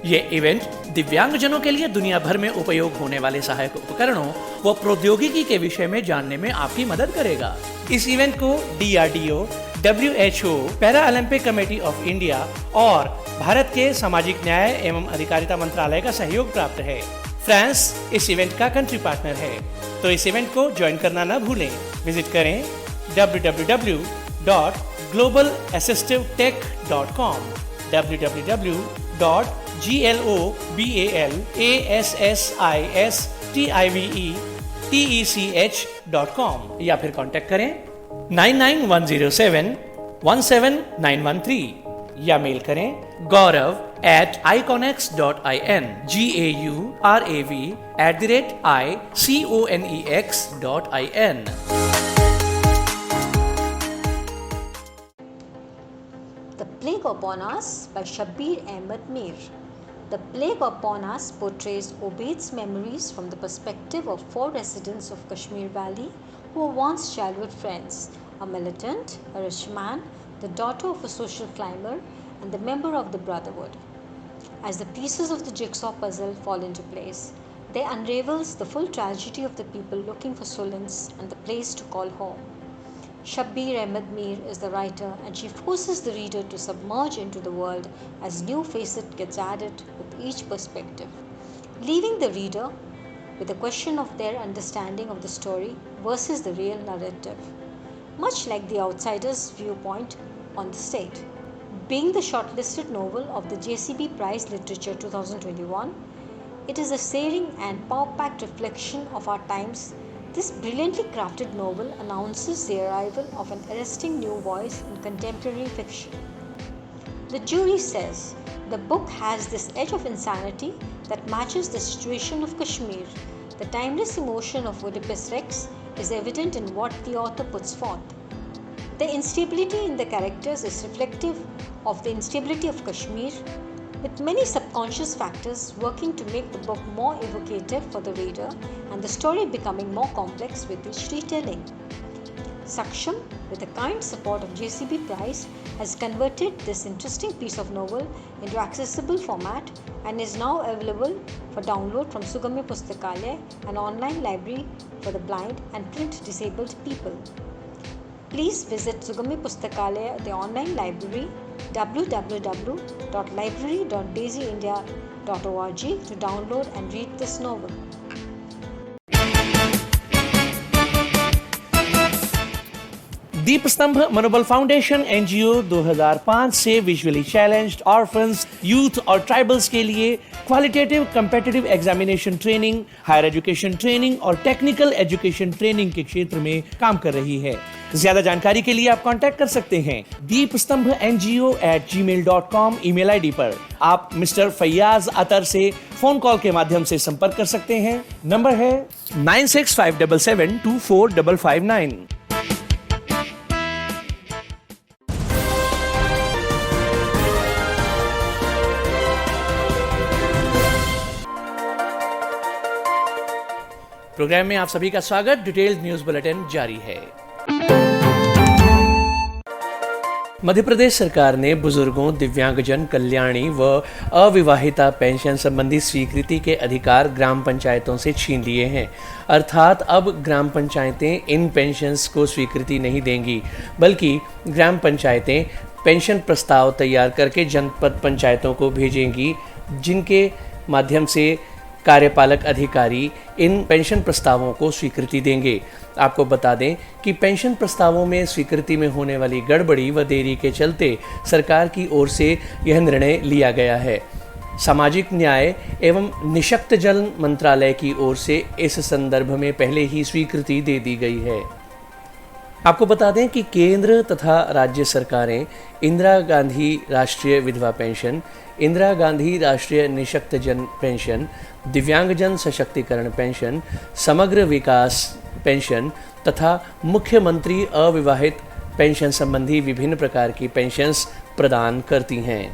ये इवेंट दिव्यांगजनों के लिए दुनिया भर में उपयोग होने वाले सहायक उपकरणों व प्रौद्योगिकी के विषय में जानने में आपकी मदद करेगा। इस इवेंट को DRDO, WHO, para Olympic committee of India और भारत के सामाजिक न्याय एवं अधिकारिता मंत्रालय का सहयोग प्राप्त है। फ्रांस इस इवेंट का कंट्री पार्टनर है, तो इस इवेंट को ज्वाइन करना न भूलें। विजिट करें www.gate.org globalassistivetech.com www.globalassistivetech.com या फिर कांटेक्ट करें 9910717913 या मेल करें gaurav@iconex.in gaurav@iconex.in। The Plague Upon Us by Shabbir Ahmed Mir. The Plague Upon Us portrays Obaid's memories from the perspective of 4 residents of Kashmir Valley who were once childhood friends, a militant, a rich man, the daughter of a social climber, and the member of the Brotherhood. As the pieces of the jigsaw puzzle fall into place, they unravels the full tragedy of the people looking for solace and the place to call home. Shabbir Ahmed Mir is the writer, and she forces the reader to submerge into the world as new facet gets added with each perspective, leaving the reader with a question of their understanding of the story versus the real narrative, much like The Outsider's viewpoint on the state. Being the shortlisted novel of the JCB Prize Literature 2021, it is a searing and power-packed reflection of our times. This brilliantly crafted novel announces the arrival of an arresting new voice in contemporary fiction. The jury says the book has this edge of insanity that matches the situation of Kashmir. The timeless emotion of Oedipus Rex is evident in what the author puts forth. The instability in the characters is reflective of the instability of Kashmir, with many subconscious factors working to make the book more evocative for the reader and the story becoming more complex with each retelling. Saksham, with the kind support of JCB Prize, has converted this interesting piece of novel into accessible format and is now available for download from Sugamya Pustakalaya, an online library for the blind and print disabled people. Please visit Sugamya Pustakalaya, the online library, www.library.daisyindia.org to download and read this novel. दीपस्तंभ मनोबल foundation NGO 2005 से visually challenged orphans, youth और tribals के लिए qualitative competitive examination training, higher education training और technical education training के क्षेत्र में काम कर रही है। ज्यादा जानकारी के लिए आप कांटेक्ट कर सकते हैं deepstambhngo@gmail.com ईमेल आईडी पर। आप मिस्टर फैयाज अतर से फोन कॉल के माध्यम से संपर्क कर सकते हैं। नंबर है 9657724559। प्रोग्राम में आप सभी का स्वागत। डिटेल्ड न्यूज बुलेटिन जारी है। मध्य प्रदेश सरकार ने बुजुर्गों, दिव्यांगजन कल्याणी व अविवाहिता पेंशन संबंधी स्वीकृति के अधिकार ग्राम पंचायतों से छीन लिए हैं। अर्थात अब ग्राम पंचायतें इन पेंशन्स को स्वीकृति नहीं देंगी, बल्कि ग्राम पंचायतें पेंशन प्रस्ताव तैयार करके जनपद पंचायतों को भेजेंगी, जिनके माध्यम से कार्यपालक अधिकारी इन पेंशन प्रस्तावों को स्वीकृति देंगे। आपको बता दें कि पेंशन प्रस्तावों में स्वीकृति में होने वाली गड़बड़ी व देरी के चलते सरकार की ओर से यह निर्णय लिया गया है। सामाजिक न्याय एवं निःशक्तजन मंत्रालय की ओर से इस संदर्भ में पहले ही स्वीकृति दे दी गई है। आपको बता दें कि केंद्र तथा राज्य सरकारें इंदिरा गांधी राष्ट्रीय विधवा पेंशन, इंदिरा गांधी राष्ट्रीय निःशक्तजन पेंशन, दिव्यांगजन सशक्तिकरण पेंशन, समग्र विकास पेंशन तथा मुख्यमंत्री अविवाहित पेंशन संबंधी विभिन्न प्रकार की पेंशन्स प्रदान करती हैं।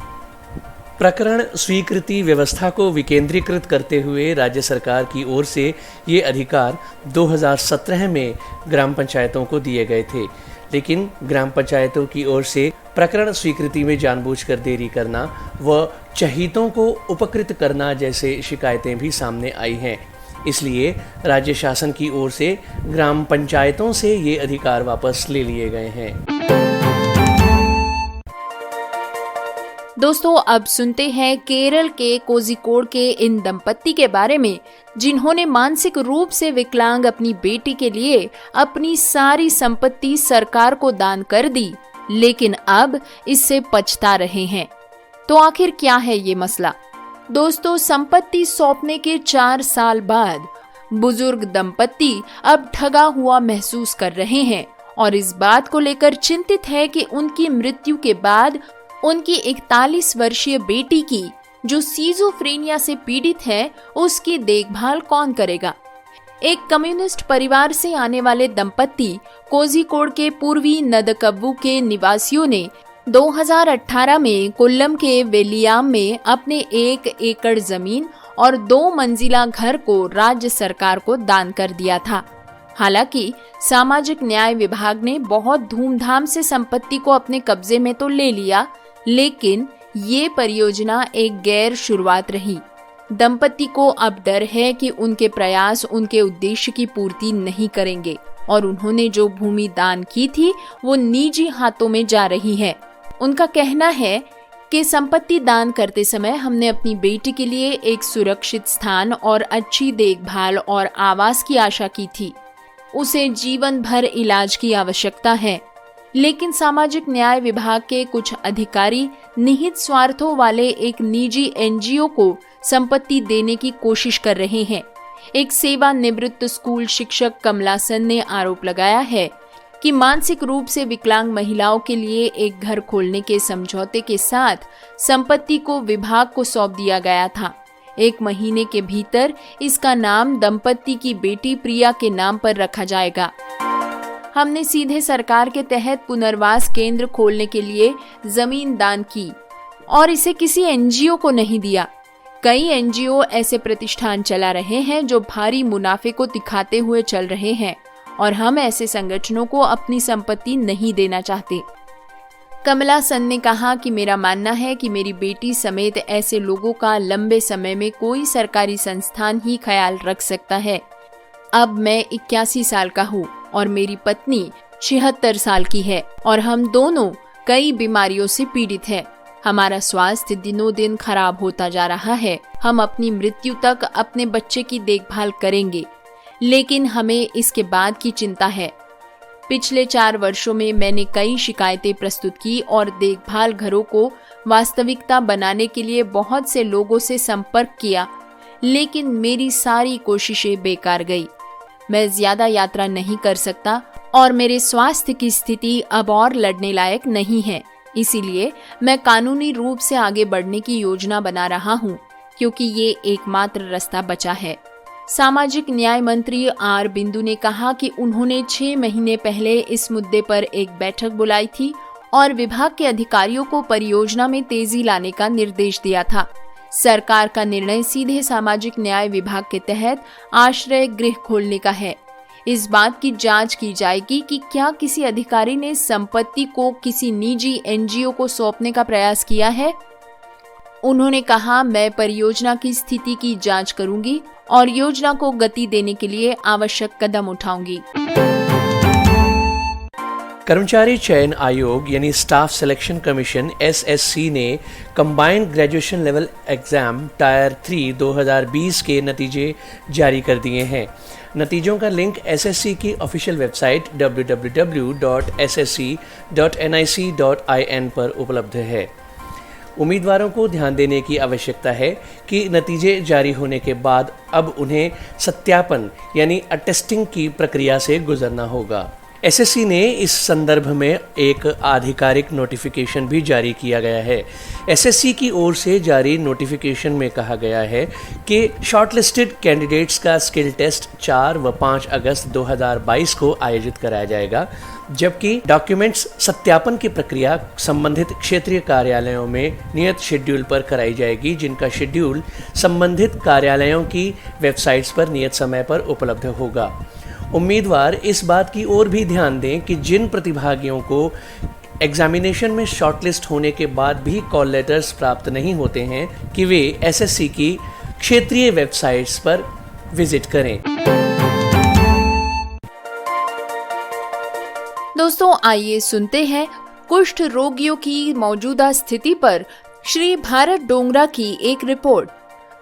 प्रकरण स्वीकृति व्यवस्था को विकेंद्रीकृत करते हुए राज्य सरकार की ओर से ये अधिकार 2017 में ग्राम पंचायतों को दिए गए थे, लेकिन ग्राम पंचायतों की ओर से प्रकरण स्वीकृति में जानबूझकर देरी करना व चहितों को उपकृत करना जैसे शिकायतें भी सामने आई हैं। इसलिए राज्य शासन की ओर से ग्राम पंचायतों से ये अधिकार वापस ले लिए गए हैं। दोस्तों, अब सुनते हैं केरल के कोझिकोड के इन दंपत्ति के बारे में, जिन्होंने मानसिक रूप से विकलांग अपनी बेटी के लिए अपनी सारी संपत्ति सरकार को दान कर दी। लेकिन अब इससे पछता रहे हैं। तो आखिर क्या है ये मसला? दोस्तों, संपत्ति सौंपने के 4 साल बाद बुजुर्ग दंपत्ति अब ठगा हुआ महसूस कर रहे हैं और इस बात को लेकर चिंतित है कि उनकी मृत्यु के बाद उनकी 41 वर्षीय बेटी की, जो सीजोफ्रेनिया से पीड़ित है, उसकी देखभाल कौन करेगा? एक कम्युनिस्ट परिवार से आने वाले दंपत्ति कोझिकोड के पूर्वी नदकव्वू के निवासियों ने 2018 में कोल्लम के वेलियाम में अपने 1 एकड़ जमीन और 2 मंजिला घर को राज्य सरकार को दान कर दिया था। हालांकि सामाजिक न्याय विभाग ने बहुत धूमधाम से संपत्ति को अपने कब्जे में तो ले लिया, लेकिन ये परियोजना एक गैर शुरुआत रही। दंपत्ति को अब डर है कि उनके प्रयास उनके उद्देश्य की पूर्ति नहीं करेंगे और उन्होंने जो भूमि दान की थी वो निजी हाथों में जा रही है। उनका कहना है कि संपत्ति दान करते समय हमने अपनी बेटी के लिए एक सुरक्षित स्थान और अच्छी देखभाल और आवास की आशा की थी। उसे जीवन भर इलाज की आवश्यकता है, लेकिन सामाजिक न्याय विभाग के कुछ अधिकारी निहित स्वार्थों वाले एक निजी एनजीओ को संपत्ति देने की कोशिश कर रहे हैं। एक सेवानिवृत्त स्कूल शिक्षक कमलासन ने आरोप लगाया है कि मानसिक रूप से विकलांग महिलाओं के लिए एक घर खोलने के समझौते के साथ संपत्ति को विभाग को सौंप दिया गया था। 1 महीने के भीतर इसका नाम दंपत्ति की बेटी प्रिया के नाम पर रखा जाएगा। हमने सीधे सरकार के तहत पुनर्वास केंद्र खोलने के लिए जमीन दान की और इसे किसी एनजीओ को नहीं दिया। कई एनजीओ ऐसे प्रतिष्ठान चला रहे हैं जो भारी मुनाफे को दिखाते हुए चल रहे हैं और हम ऐसे संगठनों को अपनी संपत्ति नहीं देना चाहते। कमलासन ने कहा कि मेरा मानना है कि मेरी बेटी समेत ऐसे लोगों का लंबे समय में कोई सरकारी संस्थान ही ख्याल रख सकता है। अब मैं 81 साल का हूँ और मेरी पत्नी 76 साल की है और हम दोनों कई बीमारियों से पीड़ित हैं। हमारा स्वास्थ्य दिनों दिन खराब होता जा रहा है। हम अपनी मृत्यु तक अपने बच्चे की देखभाल करेंगे, लेकिन हमें इसके बाद की चिंता है। पिछले 4 वर्षों में मैंने कई शिकायतें प्रस्तुत की और देखभाल घरों को वास्तविकता बनाने के लिए बहुत से लोगों से संपर्क किया, लेकिन मेरी सारी कोशिशें बेकार गई। मैं ज्यादा यात्रा नहीं कर सकता और मेरे स्वास्थ्य की स्थिति अब और लड़ने लायक नहीं है। इसीलिए मैं कानूनी रूप से आगे बढ़ने की योजना बना रहा हूँ, क्योंकि ये एकमात्र रास्ता बचा है। सामाजिक न्याय मंत्री आर बिंदु ने कहा कि उन्होंने 6 महीने पहले इस मुद्दे पर एक बैठक बुलाई थी और विभाग के अधिकारियों को परियोजना में तेजी लाने का निर्देश दिया था। सरकार का निर्णय सीधे सामाजिक न्याय विभाग के तहत आश्रय गृह खोलने का है। इस बात की जांच की जाएगी कि क्या किसी अधिकारी ने संपत्ति को किसी निजी एनजीओ को सौंपने का प्रयास किया है। उन्होंने कहा, मैं परियोजना की स्थिति की जांच करूंगी और योजना को गति देने के लिए आवश्यक कदम उठाऊंगी। कर्मचारी चयन आयोग यानी स्टाफ सिलेक्शन कमीशन SSC ने combined graduation level exam tyre 3 2020 के नतीजे जारी कर दिए हैं। नतीजों का लिंक SSC की ऑफिशियल वेबसाइट www.ssc.nic.in पर उपलब्ध है। उम्मीदवारों को ध्यान देने की आवश्यकता है कि नतीजे जारी होने के बाद अब उन्हें सत्यापन यानी अटेस्टिंग की प्रक्रिया से गुजरना होगा। SSC ने इस संदर्भ में एक आधिकारिक नोटिफिकेशन भी जारी किया गया है। SSC की ओर से जारी नोटिफिकेशन में कहा गया है कि शॉर्टलिस्टेड कैंडिडेट्स का स्किल टेस्ट 4 व 5 अगस्त 2022 को आयोजित कराया जाएगा, जबकि डॉक्यूमेंट्स सत्यापन की प्रक्रिया संबंधित क्षेत्रीय कार्यालयों में नियत शेड्यूल पर कराई जाएगी, जिनका शेड्यूल संबंधित कार्यालयों की वेबसाइट्स पर नियत समय पर उपलब्ध होगा। उम्मीदवार इस बात की ओर भी ध्यान दें कि जिन प्रतिभागियों को एग्जामिनेशन में शॉर्टलिस्ट होने के बाद भी कॉल लेटर्स प्राप्त नहीं होते हैं कि वे SSC की क्षेत्रीय वेबसाइट्स पर विजिट करें। दोस्तों, आइए सुनते हैं कुष्ठ रोगियों की मौजूदा स्थिति पर श्री भारत डोंगरा की एक रिपोर्ट।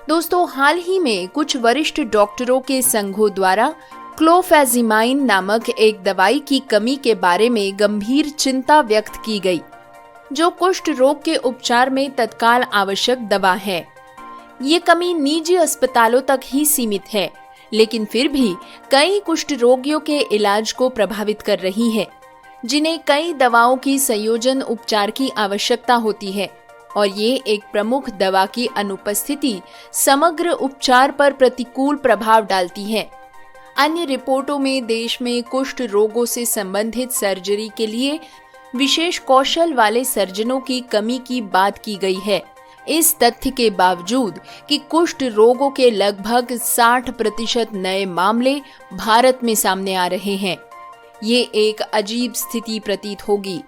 दोस्तों, हाल ही में कुछ वरिष्ठ डॉक्टरों के संघों द्वारा क्लोफेजिमाइन नामक एक दवाई की कमी के बारे में गंभीर चिंता व्यक्त की गई, जो कुष्ठ रोग के उपचार में तत्काल आवश्यक दवा है। ये कमी निजी अस्पतालों तक ही सीमित है, लेकिन फिर भी कई कुष्ठ रोगियों के इलाज को प्रभावित कर रही है, जिन्हें कई दवाओं की संयोजन उपचार की आवश्यकता होती है, और ये एक प्रमुख दवा की अनुपस्थिति समग्र उपचार पर प्रतिकूल प्रभाव डालती है। अन्य रिपोर्टों में देश में कुष्ठ रोगों से संबंधित सर्जरी के लिए विशेष कौशल वाले सर्जनों की कमी की बात की गई है। इस तथ्य के बावजूद कि कुष्ठ रोगों के लगभग 60% नए मामले भारत में सामने आ रहे हैं, ये एक अजीब स्थिति प्रतीत होगी।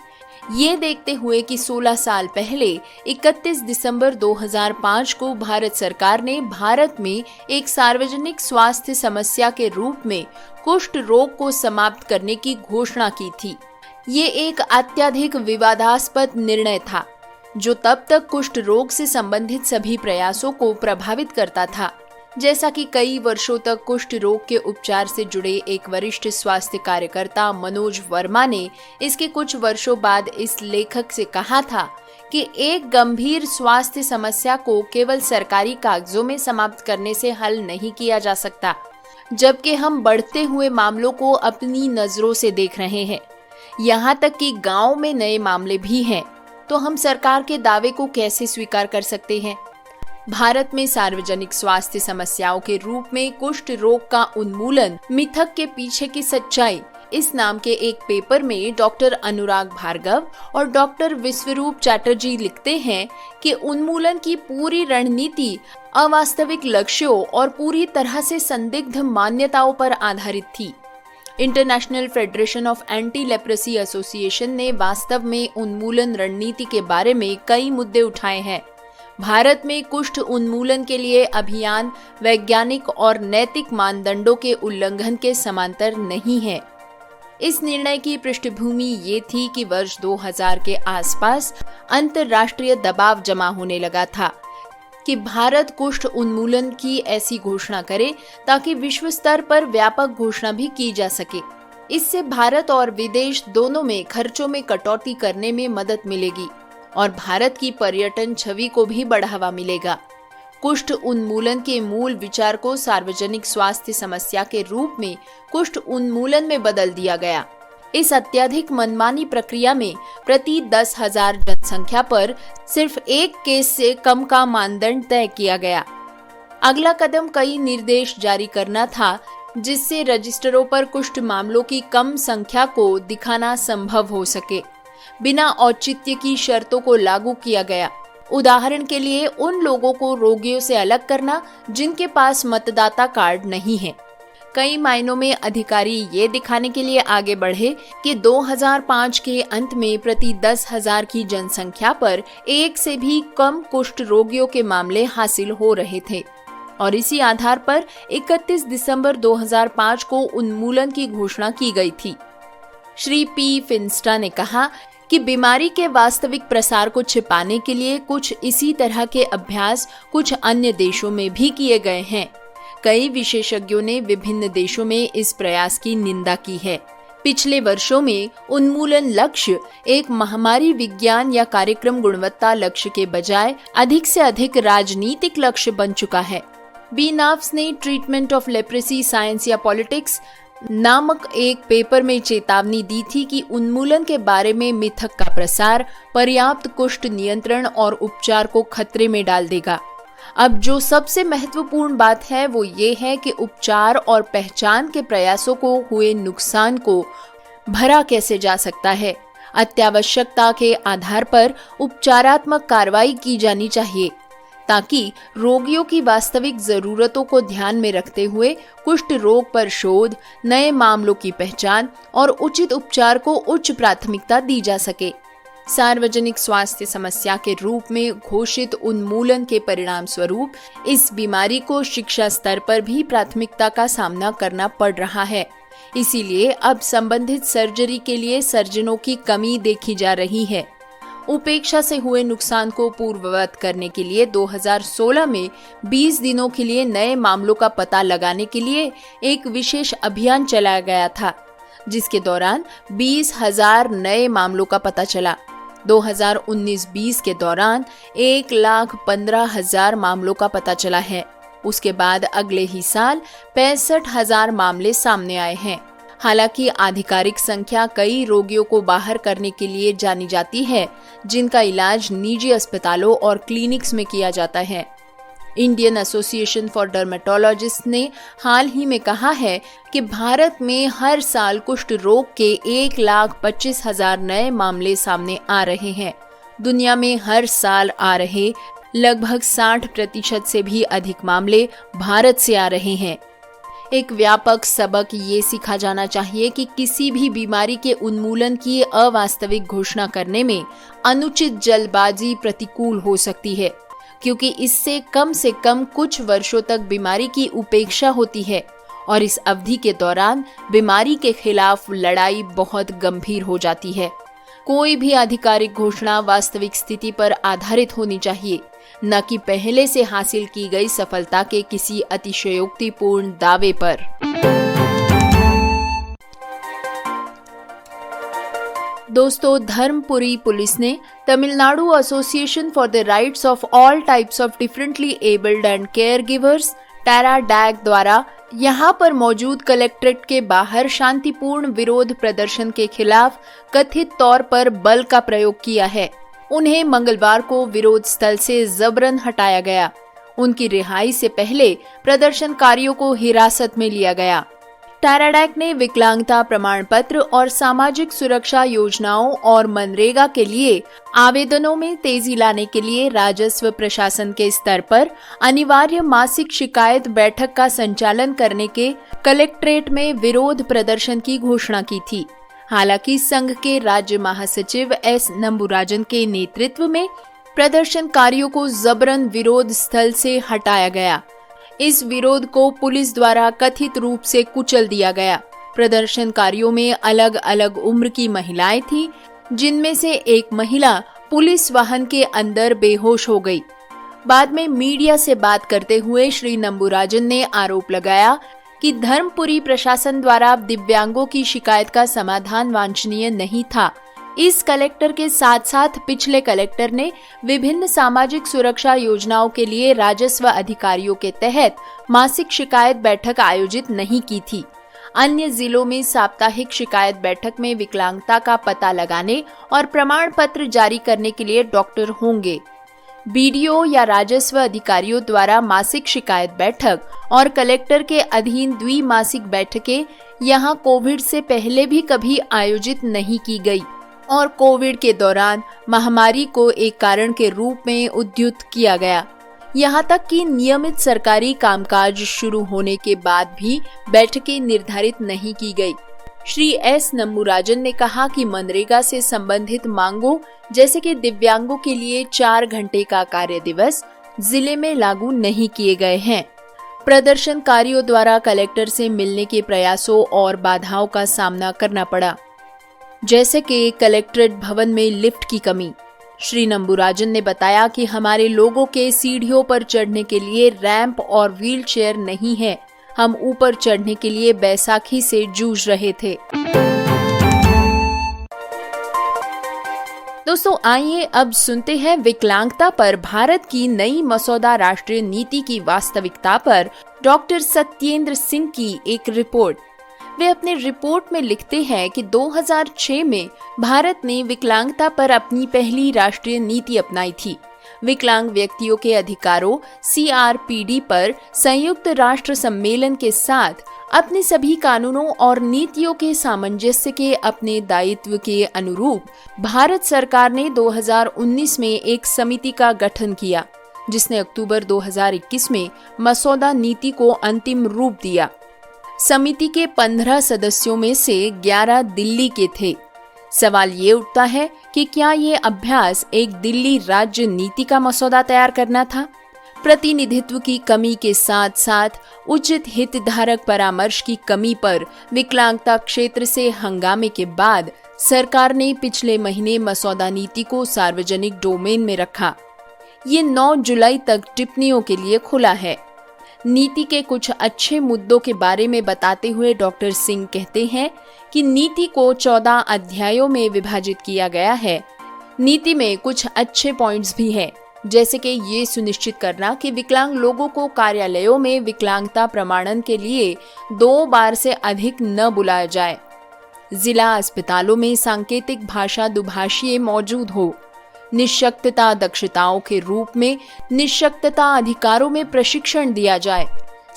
ये देखते हुए कि 16 साल पहले 31 दिसंबर 2005 को भारत सरकार ने भारत में एक सार्वजनिक स्वास्थ्य समस्या के रूप में कुष्ठ रोग को समाप्त करने की घोषणा की थी। ये एक अत्यधिक विवादास्पद निर्णय था, जो तब तक कुष्ठ रोग से संबंधित सभी प्रयासों को प्रभावित करता था। जैसा कि कई वर्षों तक कुष्ठ रोग के उपचार से जुड़े एक वरिष्ठ स्वास्थ्य कार्यकर्ता मनोज वर्मा ने इसके कुछ वर्षों बाद इस लेखक से कहा था कि एक गंभीर स्वास्थ्य समस्या को केवल सरकारी कागजों में समाप्त करने से हल नहीं किया जा सकता, जबकि हम बढ़ते हुए मामलों को अपनी नजरों से देख रहे हैं। यहाँ तक कि गांव में नए मामले भी हैं, तो हम सरकार के दावे को कैसे स्वीकार कर सकते हैं? भारत में सार्वजनिक स्वास्थ्य समस्याओं के रूप में कुष्ठ रोग का उन्मूलन मिथक के पीछे की सच्चाई इस नाम के एक पेपर में डॉक्टर अनुराग भार्गव और डॉक्टर विश्वरूप चैटर्जी लिखते हैं कि उन्मूलन की पूरी रणनीति अवास्तविक लक्ष्यों और पूरी तरह से संदिग्ध मान्यताओं पर आधारित थी। International federation of anti leprosy association ने वास्तव में उन्मूलन रणनीति के बारे में कई मुद्दे उठाए हैं। भारत में कुष्ठ उन्मूलन के लिए अभियान वैज्ञानिक और नैतिक मानदंडों के उल्लंघन के समांतर नहीं है। इस निर्णय की पृष्ठभूमि ये थी कि वर्ष 2000 के आसपास अंतर्राष्ट्रीय दबाव जमा होने लगा था कि भारत कुष्ठ उन्मूलन की ऐसी घोषणा करे ताकि विश्व स्तर पर व्यापक घोषणा भी की जा सके। इससे भारत और विदेश दोनों में खर्चों में कटौती करने में मदद मिलेगी और भारत की पर्यटन छवि को भी बढ़ावा मिलेगा। कुष्ठ उन्मूलन के मूल विचार को सार्वजनिक स्वास्थ्य समस्या के रूप में कुष्ठ उन्मूलन में बदल दिया गया। इस अत्यधिक मनमानी प्रक्रिया में प्रति 10,000 जनसंख्या पर सिर्फ एक केस से कम का मानदंड तय किया गया। अगला कदम कई निर्देश जारी करना था, जिससे रजिस्टरों पर कुष्ठ मामलों की कम संख्या को दिखाना संभव हो सके। बिना औचित्य की शर्तों को लागू किया गया। उदाहरण के लिए उन लोगों को रोगियों से अलग करना जिनके पास मतदाता कार्ड नहीं है। कई मायनों में अधिकारी ये दिखाने के लिए आगे बढ़े कि 2005 के अंत में प्रति 10,000 की जनसंख्या पर एक से भी कम कुष्ठ रोगियों के मामले हासिल हो रहे थे और इसी आधार पर 31 दिसंबर 2005 को उन्मूलन की घोषणा की गई थी। श्री पी फिंस्टा ने कहा कि बीमारी के वास्तविक प्रसार को छिपाने के लिए कुछ इसी तरह के अभ्यास कुछ अन्य देशों में भी किए गए हैं। कई विशेषज्ञों ने विभिन्न देशों में इस प्रयास की निंदा की है। पिछले वर्षों में उन्मूलन लक्ष्य एक महामारी विज्ञान या कार्यक्रम गुणवत्ता लक्ष्य के बजाय अधिक से अधिक राजनीतिक लक्ष्य बन चुका है। बी नाफ्स ने ट्रीटमेंट ऑफ लेप्रेसी साइंस या पॉलिटिक्स नामक एक पेपर में चेतावनी दी थी कि उन्मूलन के बारे में मिथक का प्रसार पर्याप्त कुष्ठ नियंत्रण और उपचार को खतरे में डाल देगा। अब जो सबसे महत्वपूर्ण बात है वो ये है कि उपचार और पहचान के प्रयासों को हुए नुकसान को भरा कैसे जा सकता है। अत्यावश्यकता के आधार पर उपचारात्मक कार्रवाई की जानी चाहिए ताकि रोगियों की वास्तविक जरूरतों को ध्यान में रखते हुए कुष्ठ रोग पर शोध, नए मामलों की पहचान और उचित उपचार को उच्च प्राथमिकता दी जा सके। सार्वजनिक स्वास्थ्य समस्या के रूप में घोषित उन्मूलन के परिणाम स्वरूप इस बीमारी को शिक्षा स्तर पर भी प्राथमिकता का सामना करना पड़ रहा है। इसीलिए अब संबंधित सर्जरी के लिए सर्जनों की कमी देखी जा रही है। उपेक्षा से हुए नुकसान को पूर्ववत करने के लिए 2016 में 20 दिनों के लिए नए मामलों का पता लगाने के लिए एक विशेष अभियान चलाया गया था, जिसके दौरान 20,000 नए मामलों का पता चला। 2019-20 के दौरान 1,15,000 मामलों का पता चला है। उसके बाद अगले ही साल 65,000 मामले सामने आए हैं। हालांकि आधिकारिक संख्या कई रोगियों को बाहर करने के लिए जानी जाती है, जिनका इलाज निजी अस्पतालों और क्लिनिक्स में किया जाता है। इंडियन एसोसिएशन फॉर डर्मेटोलॉजिस्ट ने हाल ही में कहा है कि भारत में हर साल कुष्ठ रोग के 1,25,000 नए मामले सामने आ रहे हैं। दुनिया में हर साल आ रहे लगभग 60% से भी अधिक मामले भारत से आ रहे हैं। एक व्यापक सबक ये सीखा जाना चाहिए कि किसी भी बीमारी के उन्मूलन की अवास्तविक घोषणा करने में अनुचित जल्दबाजी प्रतिकूल हो सकती है, क्योंकि इससे कम से कम कुछ वर्षों तक बीमारी की उपेक्षा होती है और इस अवधि के दौरान बीमारी के खिलाफ लड़ाई बहुत गंभीर हो जाती है। कोई भी आधिकारिक घोषणा वास्तविक स्थिति पर आधारित होनी चाहिए, न कि पहले से हासिल की गई सफलता के किसी अतिशयोक्तिपूर्ण दावे पर। दोस्तों, धर्मपुरी पुलिस ने Tamil Nadu association for the rights of all types of differently abled and care givers TARATDAC द्वारा यहाँ पर मौजूद कलेक्ट्रेट के बाहर शांतिपूर्ण विरोध प्रदर्शन के खिलाफ कथित तौर पर बल का प्रयोग किया है। उन्हें मंगलवार को विरोध स्थल से जबरन हटाया गया। उनकी रिहाई से पहले प्रदर्शनकारियों को हिरासत में लिया गया। टैराडैग ने विकलांगता प्रमाण पत्र और सामाजिक सुरक्षा योजनाओं और मनरेगा के लिए आवेदनों में तेजी लाने के लिए राजस्व प्रशासन के स्तर पर अनिवार्य मासिक शिकायत बैठक का संचालन करने के कलेक्ट्रेट में विरोध प्रदर्शन की घोषणा की थी। हालांकि संघ के राज्य महासचिव एस नंबुराजन के नेतृत्व में प्रदर्शनकारियों को जबरन विरोध स्थल से हटाया गया। इस विरोध को पुलिस द्वारा कथित रूप से कुचल दिया गया। प्रदर्शनकारियों में अलग अलग उम्र की महिलाएं थीं, जिनमें से एक महिला पुलिस वाहन के अंदर बेहोश हो गई। बाद में मीडिया से बात करते हुए श्री नंबुराजन ने आरोप लगाया कि धर्मपुरी प्रशासन द्वारा दिव्यांगों की शिकायत का समाधान वांछनीय नहीं था। इस कलेक्टर के साथ साथ पिछले कलेक्टर ने विभिन्न सामाजिक सुरक्षा योजनाओं के लिए राजस्व अधिकारियों के तहत मासिक शिकायत बैठक आयोजित नहीं की थी। अन्य जिलों में साप्ताहिक शिकायत बैठक में विकलांगता का पता लगाने और प्रमाण पत्र जारी करने के लिए डॉक्टर होंगे। बीडीओ या राजस्व अधिकारियों द्वारा मासिक शिकायत बैठक और कलेक्टर के अधीन द्विमासिक बैठकें यहाँ कोविड से पहले भी कभी आयोजित नहीं की गई और कोविड के दौरान महामारी को एक कारण के रूप में उद्धृत किया गया। यहाँ तक कि नियमित सरकारी कामकाज शुरू होने के बाद भी बैठकें निर्धारित नहीं की गई। श्री एस नंबुराजन ने कहा कि मनरेगा से संबंधित मांगों जैसे कि दिव्यांगों के लिए 4 घंटे का कार्य दिवस जिले में लागू नहीं किए गए हैं। प्रदर्शनकारियों द्वारा कलेक्टर से मिलने के प्रयासों और बाधाओं का सामना करना पड़ा, जैसे कि कलेक्ट्रेट भवन में लिफ्ट की कमी। श्री नंबुराजन ने बताया कि हमारे लोगों के सीढ़ियों पर चढ़ने के लिए रैंप और व्हीलचेयर नहीं है। हम ऊपर चढ़ने के लिए बैसाखी से जूझ रहे थे। दोस्तों, आइए अब सुनते हैं विकलांगता पर भारत की नई मसौदा राष्ट्रीय नीति की वास्तविकता पर डॉक्टर सत्येंद्र सिंह की एक रिपोर्ट। वे अपने रिपोर्ट में लिखते हैं कि 2006 में भारत ने विकलांगता पर अपनी पहली राष्ट्रीय नीति अपनाई थी। विकलांग व्यक्तियों के अधिकारों CRPD पर संयुक्त राष्ट्र सम्मेलन के साथ अपने सभी कानूनों और नीतियों के सामंजस्य के अपने दायित्व के अनुरूप भारत सरकार ने 2019 में एक समिति का गठन किया, जिसने अक्टूबर 2021 में मसौदा नीति को अंतिम रूप दिया। समिति के 15 सदस्यों में से 11 दिल्ली के थे। सवाल ये उठता है कि क्या ये अभ्यास एक दिल्ली राज्य नीति का मसौदा तैयार करना था? प्रतिनिधित्व की कमी के साथ साथ उचित हितधारक परामर्श की कमी पर विकलांगता क्षेत्र से हंगामे के बाद सरकार ने पिछले महीने मसौदा नीति को सार्वजनिक डोमेन में रखा। ये 9 जुलाई तक टिप्पणियों के लिए खुला है। नीति के कुछ अच्छे मुद्दों के बारे में बताते हुए डॉक्टर सिंह कहते हैं कि नीति को 14 अध्यायों में विभाजित किया गया है। नीति में कुछ अच्छे पॉइंट्स भी हैं, जैसे कि ये सुनिश्चित करना कि विकलांग लोगों को कार्यालयों में विकलांगता प्रमाणन के लिए 2 बार से अधिक न बुलाया जाए। जिला अस्पतालों में सांकेतिक भाषा दुभाषीय मौजूद हो। निःशक्तता दक्षताओं के रूप में निःशक्तता अधिकारों में प्रशिक्षण दिया जाए।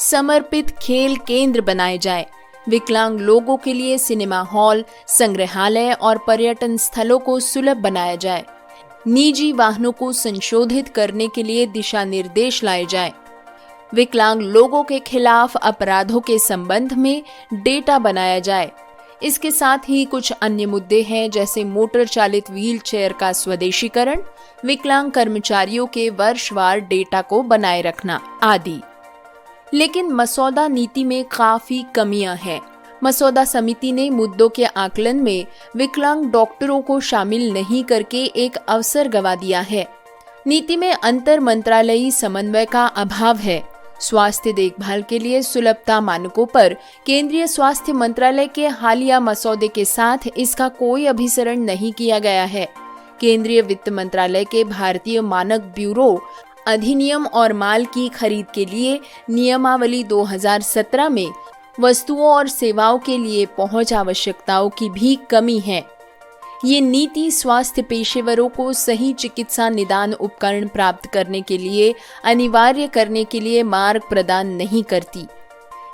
समर्पित खेल केंद्र बनाए जाए। विकलांग लोगों के लिए सिनेमा हॉल, संग्रहालय और पर्यटन स्थलों को सुलभ बनाया जाए। निजी वाहनों को संशोधित करने के लिए दिशा निर्देश लाए जाएं। विकलांग लोगों के खिलाफ अपराधों के संबंध में डेटा बनाया जाए। इसके साथ ही कुछ अन्य मुद्दे हैं, जैसे मोटर चालित व्हील चेयर का स्वदेशीकरण, विकलांग कर्मचारियों के वर्षवार डेटा को बनाए रखना आदि। लेकिन मसौदा नीति में काफी कमियां हैं। मसौदा समिति ने मुद्दों के आकलन में विकलांग डॉक्टरों को शामिल नहीं करके एक अवसर गंवा दिया है। नीति में अंतर मंत्रालयी समन्वय का अभाव है। स्वास्थ्य देखभाल के लिए सुलभता मानकों पर केंद्रीय स्वास्थ्य मंत्रालय के हालिया मसौदे के साथ इसका कोई अभिसरण नहीं किया गया है। केंद्रीय वित्त मंत्रालय के भारतीय मानक ब्यूरो अधिनियम और माल की खरीद के लिए नियमावली 2017 में वस्तुओं और सेवाओं के लिए पहुंच आवश्यकताओं की भी कमी है। ये नीति स्वास्थ्य पेशेवरों को सही चिकित्सा निदान उपकरण प्राप्त करने के लिए अनिवार्य करने के लिए मार्ग प्रदान नहीं करती।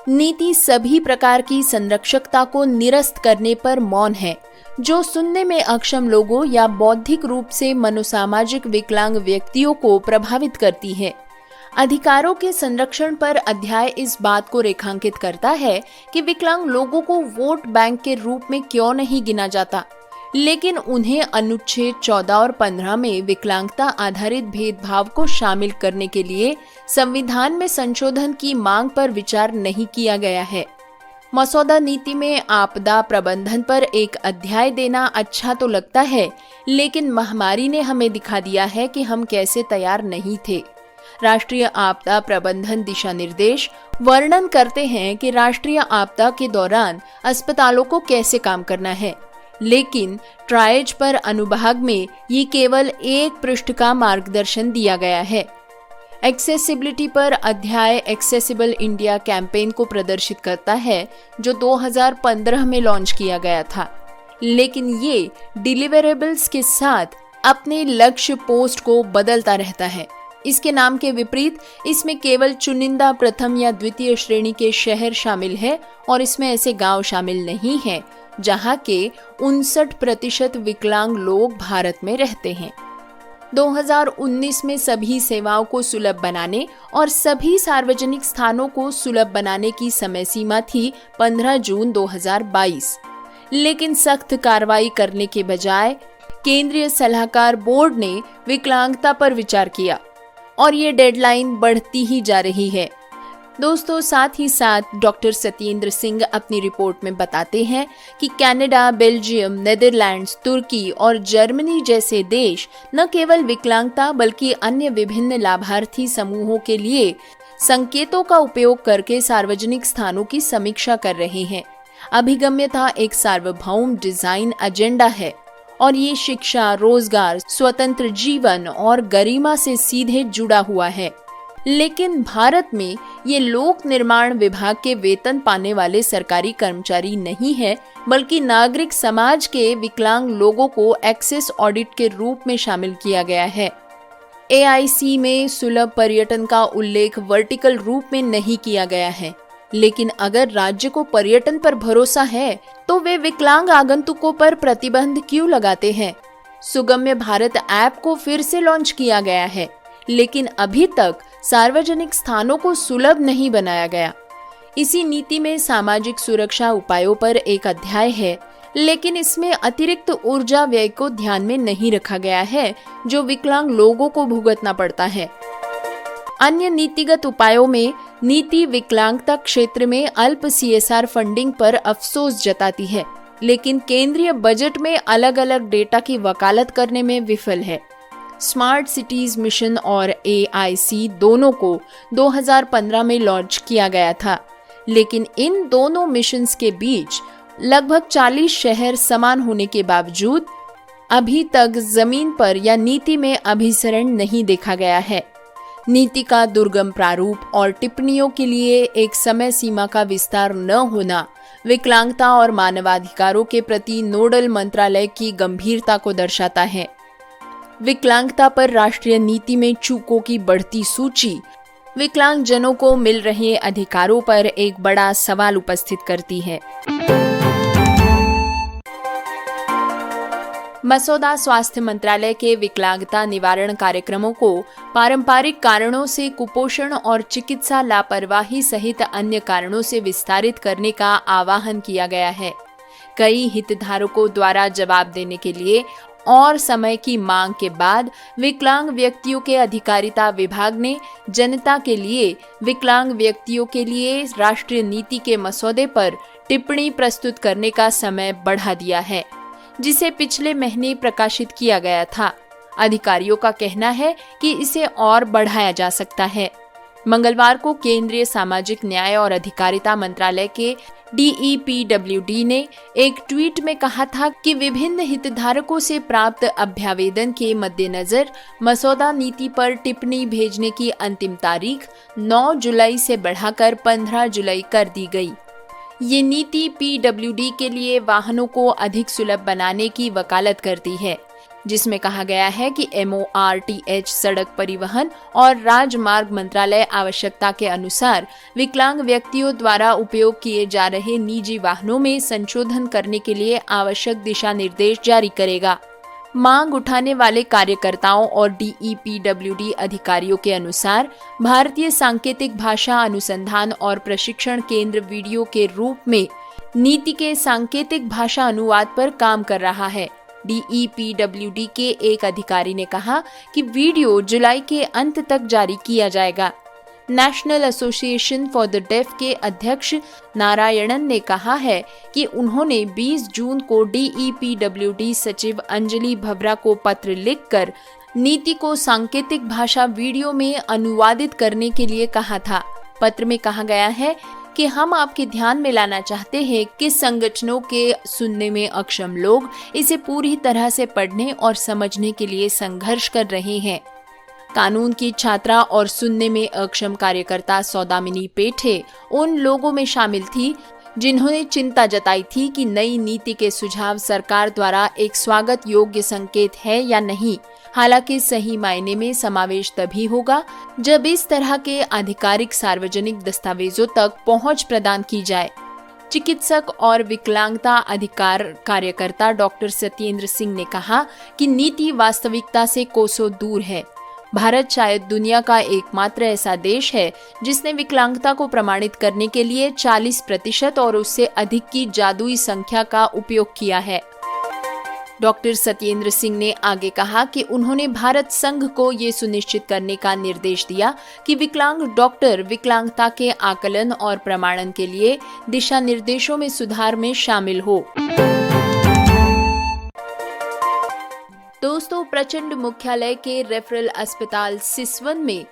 नीति सभी प्रकार की संरक्षकता को निरस्त करने पर मौन है, जो सुनने में अक्षम लोगों या बौद्धिक रूप से मनोसामाजिक विकलांग व्यक्तियों को प्रभावित करती है। अधिकारों के संरक्षण पर अध्याय इस बात को रेखांकित करता है कि विकलांग लोगों को वोट बैंक के रूप में क्यों नहीं गिना जाता, लेकिन उन्हें अनुच्छेद 14 और 15 में विकलांगता आधारित भेदभाव को शामिल करने के लिए संविधान में संशोधन की मांग पर विचार नहीं किया गया है। मसौदा नीति में आपदा प्रबंधन पर एक अध्याय देना अच्छा तो लगता है, लेकिन महामारी ने हमें दिखा दिया है कि हम कैसे तैयार नहीं थे। राष्ट्रीय आपदा प्रबंधन दिशा निर्देश वर्णन करते हैं कि राष्ट्रीय आपदा के दौरान अस्पतालों को कैसे काम करना है, लेकिन ट्राइज पर अनुभाग में ये केवल 1 पृष्ठ का मार्गदर्शन दिया गया है। एक्सेसिबिलिटी पर अध्याय एक्सेसिबल इंडिया कैंपेन को प्रदर्शित करता है, जो 2015 में लॉन्च किया गया था, लेकिन ये डिलीवरेबल्स के साथ अपने लक्ष्य पोस्ट को बदलता रहता है। इसके नाम के विपरीत इसमें केवल चुनिंदा प्रथम या द्वितीय श्रेणी के शहर शामिल है और इसमें ऐसे गांव शामिल नहीं हैं जहां के 59% विकलांग लोग भारत में रहते हैं। 2019 में सभी सेवाओं को सुलभ बनाने और सभी सार्वजनिक स्थानों को सुलभ बनाने की समय सीमा थी 15 जून 2022, लेकिन सख्त कार्रवाई करने के बजाय केंद्रीय सलाहकार बोर्ड ने विकलांगता पर विचार किया और ये डेडलाइन बढ़ती ही जा रही है। दोस्तों, साथ ही साथ डॉक्टर सत्येंद्र सिंह अपनी रिपोर्ट में बताते हैं कि कनाडा, बेल्जियम, नेदरलैंड्स, तुर्की और जर्मनी जैसे देश न केवल विकलांगता बल्कि अन्य विभिन्न लाभार्थी समूहों के लिए संकेतों का उपयोग करके सार्वजनिक स्थानों की समीक्षा कर रहे हैं। अभिगम्यता एक सार्वभौम डिजाइन एजेंडा है और ये शिक्षा, रोजगार, स्वतंत्र जीवन और गरिमा से सीधे जुड़ा हुआ है। लेकिन भारत में ये लोक निर्माण विभाग के वेतन पाने वाले सरकारी कर्मचारी नहीं है, बल्कि नागरिक समाज के विकलांग लोगों को एक्सेस ऑडिट के रूप में शामिल किया गया है। AIC में सुलभ पर्यटन का उल्लेख वर्टिकल रूप में नहीं किया गया है, लेकिन अगर राज्य को पर्यटन पर भरोसा है तो वे विकलांग आगंतुकों पर प्रतिबंध क्यों लगाते हैं? सुगम्य भारत ऐप को फिर से लॉन्च किया गया है, लेकिन अभी तक सार्वजनिक स्थानों को सुलभ नहीं बनाया गया। इसी नीति में सामाजिक सुरक्षा उपायों पर एक अध्याय है, लेकिन इसमें अतिरिक्त ऊर्जा व्यय को ध्यान में नहीं रखा गया है, जो विकलांग लोगों को भुगतना पड़ता है। अन्य नीतिगत उपायों में नीति विकलांगता क्षेत्र में अल्प CSR फंडिंग पर अफसोस जताती है। लेकिन केंद्रीय बजट में अलग अलग डेटा की वकालत करने में विफल है। स्मार्ट सिटीज मिशन और AIC दोनों को 2015 में लॉन्च किया गया था, लेकिन इन दोनों मिशंस के बीच लगभग 40 शहर समान होने के बावजूद अभी तक जमीन पर या नीति में अभिसरण नहीं देखा गया है। नीति का दुर्गम प्रारूप और टिप्पणियों के लिए एक समय सीमा का विस्तार न होना विकलांगता और मानवाधिकारों के प्रति नोडल मंत्रालय की गंभीरता को दर्शाता है। विकलांगता पर राष्ट्रीय नीति में चूकों की बढ़ती सूची विकलांगजनों को मिल रहे अधिकारों पर एक बड़ा सवाल उपस्थित करती है। मसौदा स्वास्थ्य मंत्रालय के विकलांगता निवारण कार्यक्रमों को पारंपरिक कारणों से कुपोषण और चिकित्सा लापरवाही सहित अन्य कारणों से विस्तारित करने का आह्वान किया गया है। कई हितधारकों द्वारा जवाब देने के लिए और समय की मांग के बाद विकलांग व्यक्तियों के अधिकारिता विभाग ने जनता के लिए विकलांग व्यक्तियों के लिए राष्ट्रीय नीति के मसौदे पर टिप्पणी प्रस्तुत करने का समय बढ़ा दिया है, जिसे पिछले महीने प्रकाशित किया गया था। अधिकारियों का कहना है कि इसे और बढ़ाया जा सकता है। मंगलवार को केंद्रीय सामाजिक न्याय और अधिकारिता मंत्रालय के DEPWD ने एक ट्वीट में कहा था कि विभिन्न हितधारकों से प्राप्त अभ्यावेदन के मद्देनजर मसौदा नीति पर टिप्पणी भेजने की अंतिम तारीख 9 जुलाई से बढ़ाकर 15 जुलाई कर दी गई। ये नीति PWD के लिए वाहनों को अधिक सुलभ बनाने की वकालत करती है, जिसमें कहा गया है कि MORTH सड़क परिवहन और राजमार्ग मंत्रालय आवश्यकता के अनुसार विकलांग व्यक्तियों द्वारा उपयोग किए जा रहे निजी वाहनों में संशोधन करने के लिए आवश्यक दिशा निर्देश जारी करेगा। मांग उठाने वाले कार्यकर्ताओं और DEPWD अधिकारियों के अनुसार भारतीय सांकेतिक भाषा अनुसंधान और प्रशिक्षण केंद्र वीडियो के रूप में नीति के सांकेतिक भाषा अनुवाद पर काम कर रहा है। DEPWD के एक अधिकारी ने कहा कि वीडियो जुलाई के अंत तक जारी किया जाएगा। National association for the deaf के अध्यक्ष नारायणन ने कहा है कि उन्होंने 20 जून को DEPWD सचिव अंजलि भवरा को पत्र लिखकर नीति को सांकेतिक भाषा वीडियो में अनुवादित करने के लिए कहा था। पत्र में कहा गया है कि हम आपके ध्यान में लाना चाहते हैं कि संगठनों के सुनने में अक्षम लोग इसे पूरी तरह से पढ़ने और समझने के लिए संघर्ष कर रहे हैं। कानून की छात्रा और सुनने में अक्षम कार्यकर्ता सौदामिनी पेठे उन लोगों में शामिल थी जिन्होंने चिंता जताई थी कि नई नीति के सुझाव सरकार द्वारा एक स्वागत योग्य संकेत है या नहीं। हालांकि सही मायने में समावेश तभी होगा जब इस तरह के आधिकारिक सार्वजनिक दस्तावेजों तक पहुंच प्रदान की जाए। चिकित्सक और विकलांगता अधिकार कार्यकर्ता डॉक्टर सत्येंद्र सिंह ने कहा कि नीति वास्तविकता से कोसों दूर है। भारत शायद दुनिया का एकमात्र ऐसा देश है जिसने विकलांगता को प्रमाणित करने के लिए 40% और उससे अधिक की जादुई संख्या का उपयोग किया है। डॉक्टर सत्येंद्र सिंह ने आगे कहा कि उन्होंने भारत संघ को ये सुनिश्चित करने का निर्देश दिया कि विकलांग डॉक्टर विकलांगता के आकलन और प्रमाणन के लिए दिशा निर्देशों में सुधार में शामिल हो। दोस्तों, प्रचंड मुख्यालय के रेफरल अस्पताल सिसवन में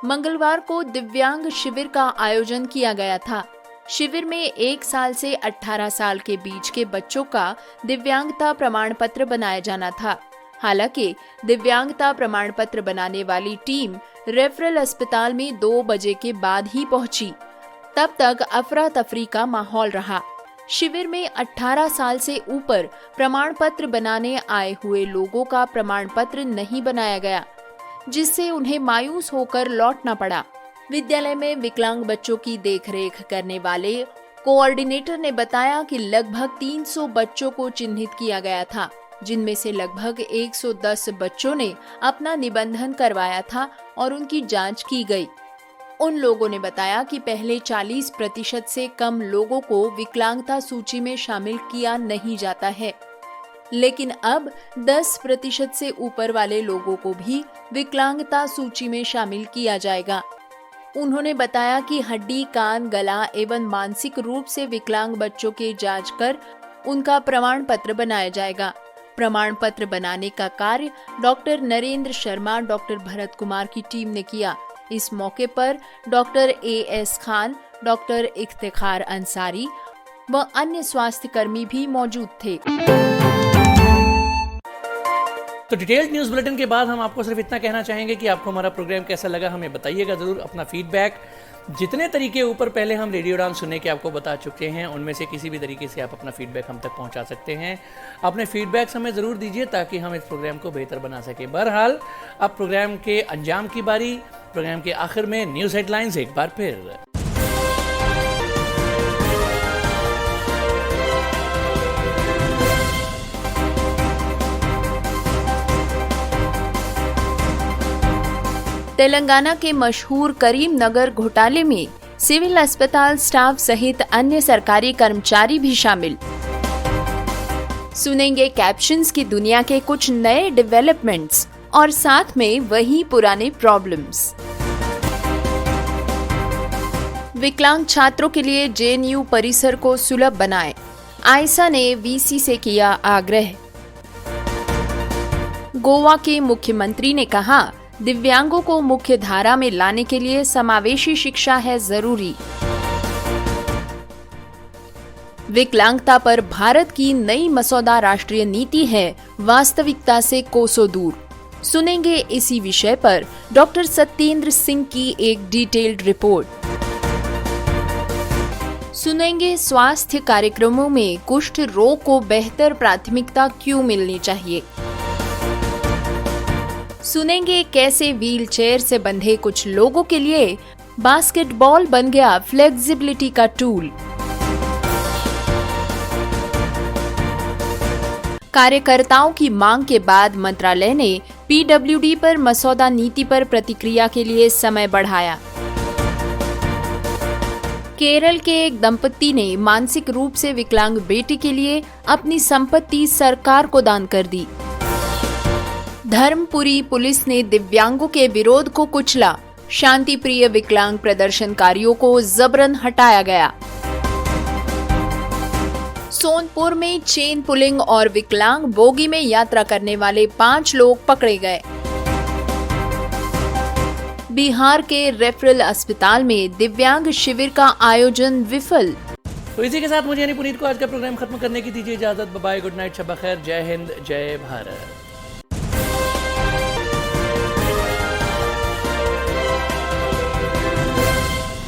मंगलवार को दिव्यांग शिविर का आयोजन किया गया था। शिविर में 1 साल से 18 साल के बीच के बच्चों का दिव्यांगता प्रमाण पत्र बनाया जाना था। हालांकि दिव्यांगता प्रमाण पत्र बनाने वाली टीम रेफरल अस्पताल में 2 बजे के बाद ही पहुंची। तब तक अफरा तफरी का माहौल रहा। शिविर में 18 साल से ऊपर प्रमाण पत्र बनाने आए हुए लोगों का प्रमाण पत्र नहीं बनाया गया, जिससे उन्हें मायूस होकर लौटना पड़ा। विद्यालय में विकलांग बच्चों की देखरेख करने वाले कोऑर्डिनेटर ने बताया कि लगभग 300 बच्चों को चिन्हित किया गया था, जिनमें से लगभग 110 बच्चों ने अपना निबंधन करवाया था और उनकी जांच की गई। उन लोगों ने बताया कि पहले 40% से कम लोगों को विकलांगता सूची में शामिल किया नहीं जाता है, लेकिन अब 10% से ऊपर वाले लोगों को भी विकलांगता सूची में शामिल किया जाएगा। उन्होंने बताया कि हड्डी, कान, गला एवं मानसिक रूप से विकलांग बच्चों की जांच कर उनका प्रमाण पत्र बनाया जाएगा। प्रमाण पत्र बनाने का कार्य डॉक्टर नरेंद्र शर्मा, डॉक्टर भरत कुमार की टीम ने किया। इस मौके पर doctor AS Khan, doctor Iftikhar Ansari व अन्य स्वास्थ्य कर्मी भी मौजूद थे। तो डिटेल्ड न्यूज़ बुलेटिन के बाद हम आपको सिर्फ इतना कहना चाहेंगे कि आपको हमारा प्रोग्राम कैसा लगा हमें बताइएगा ज़रूर अपना फीडबैक। जितने तरीके ऊपर पहले हम रेडियो उड़ान सुनने के आपको बता चुके हैं, उनमें से किसी भी तरीके से आप अपना फीडबैक हम तक पहुंचा सकते हैं। अपने फीडबैक्स हमें ज़रूर दीजिए ताकि हम इस प्रोग्राम को बेहतर बना सकें। बहरहाल अब प्रोग्राम के अंजाम की बारी। प्रोग्राम के आखिर में न्यूज़ हेडलाइंस एक बार फिर। तेलंगाना के मशहूर करीम नगर घोटाले में सिविल अस्पताल स्टाफ सहित अन्य सरकारी कर्मचारी भी शामिल। सुनेंगे कैप्शंस की दुनिया के कुछ नए डेवलपमेंट्स और साथ में वही पुराने प्रॉब्लम्स। विकलांग छात्रों के लिए JNU परिसर को सुलभ बनाएं, आयसा ने VC से किया आग्रह। गोवा के मुख्यमंत्री ने कहा, दिव्यांगों को मुख्य धारा में लाने के लिए समावेशी शिक्षा है जरूरी। विकलांगता पर भारत की नई मसौदा राष्ट्रीय नीति है वास्तविकता से कोसों दूर। सुनेंगे इसी विषय पर डॉक्टर सत्येंद्र सिंह की एक डिटेल्ड रिपोर्ट। सुनेंगे स्वास्थ्य कार्यक्रमों में कुष्ठ रोग को बेहतर प्राथमिकता क्यों मिलनी चाहिए। सुनेंगे कैसे व्हीलचेयर से बंधे कुछ लोगों के लिए बास्केटबॉल बन गया फ्लेक्सिबिलिटी का टूल। कार्यकर्ताओं की मांग के बाद मंत्रालय ने PWD पर मसौदा नीति पर प्रतिक्रिया के लिए समय बढ़ाया। केरल के एक दंपति ने मानसिक रूप से विकलांग बेटे के लिए अपनी संपत्ति सरकार को दान कर दी। धर्मपुरी पुलिस ने दिव्यांगों के विरोध को कुचला। शांति प्रिय विकलांग प्रदर्शनकारियों को जबरन हटाया गया। सोनपुर में चेन पुलिंग और विकलांग बोगी में यात्रा करने वाले 5 लोग पकड़े गए। बिहार के रेफरल अस्पताल में दिव्यांग शिविर का आयोजन विफल। तो इसी के साथ मुझे यानी पुनीत को आज का प्रोग्राम खत्म करने की दीजिए इजाजत। बाय, गुड नाइट, शब बखैर, जय हिंद, जय भारत।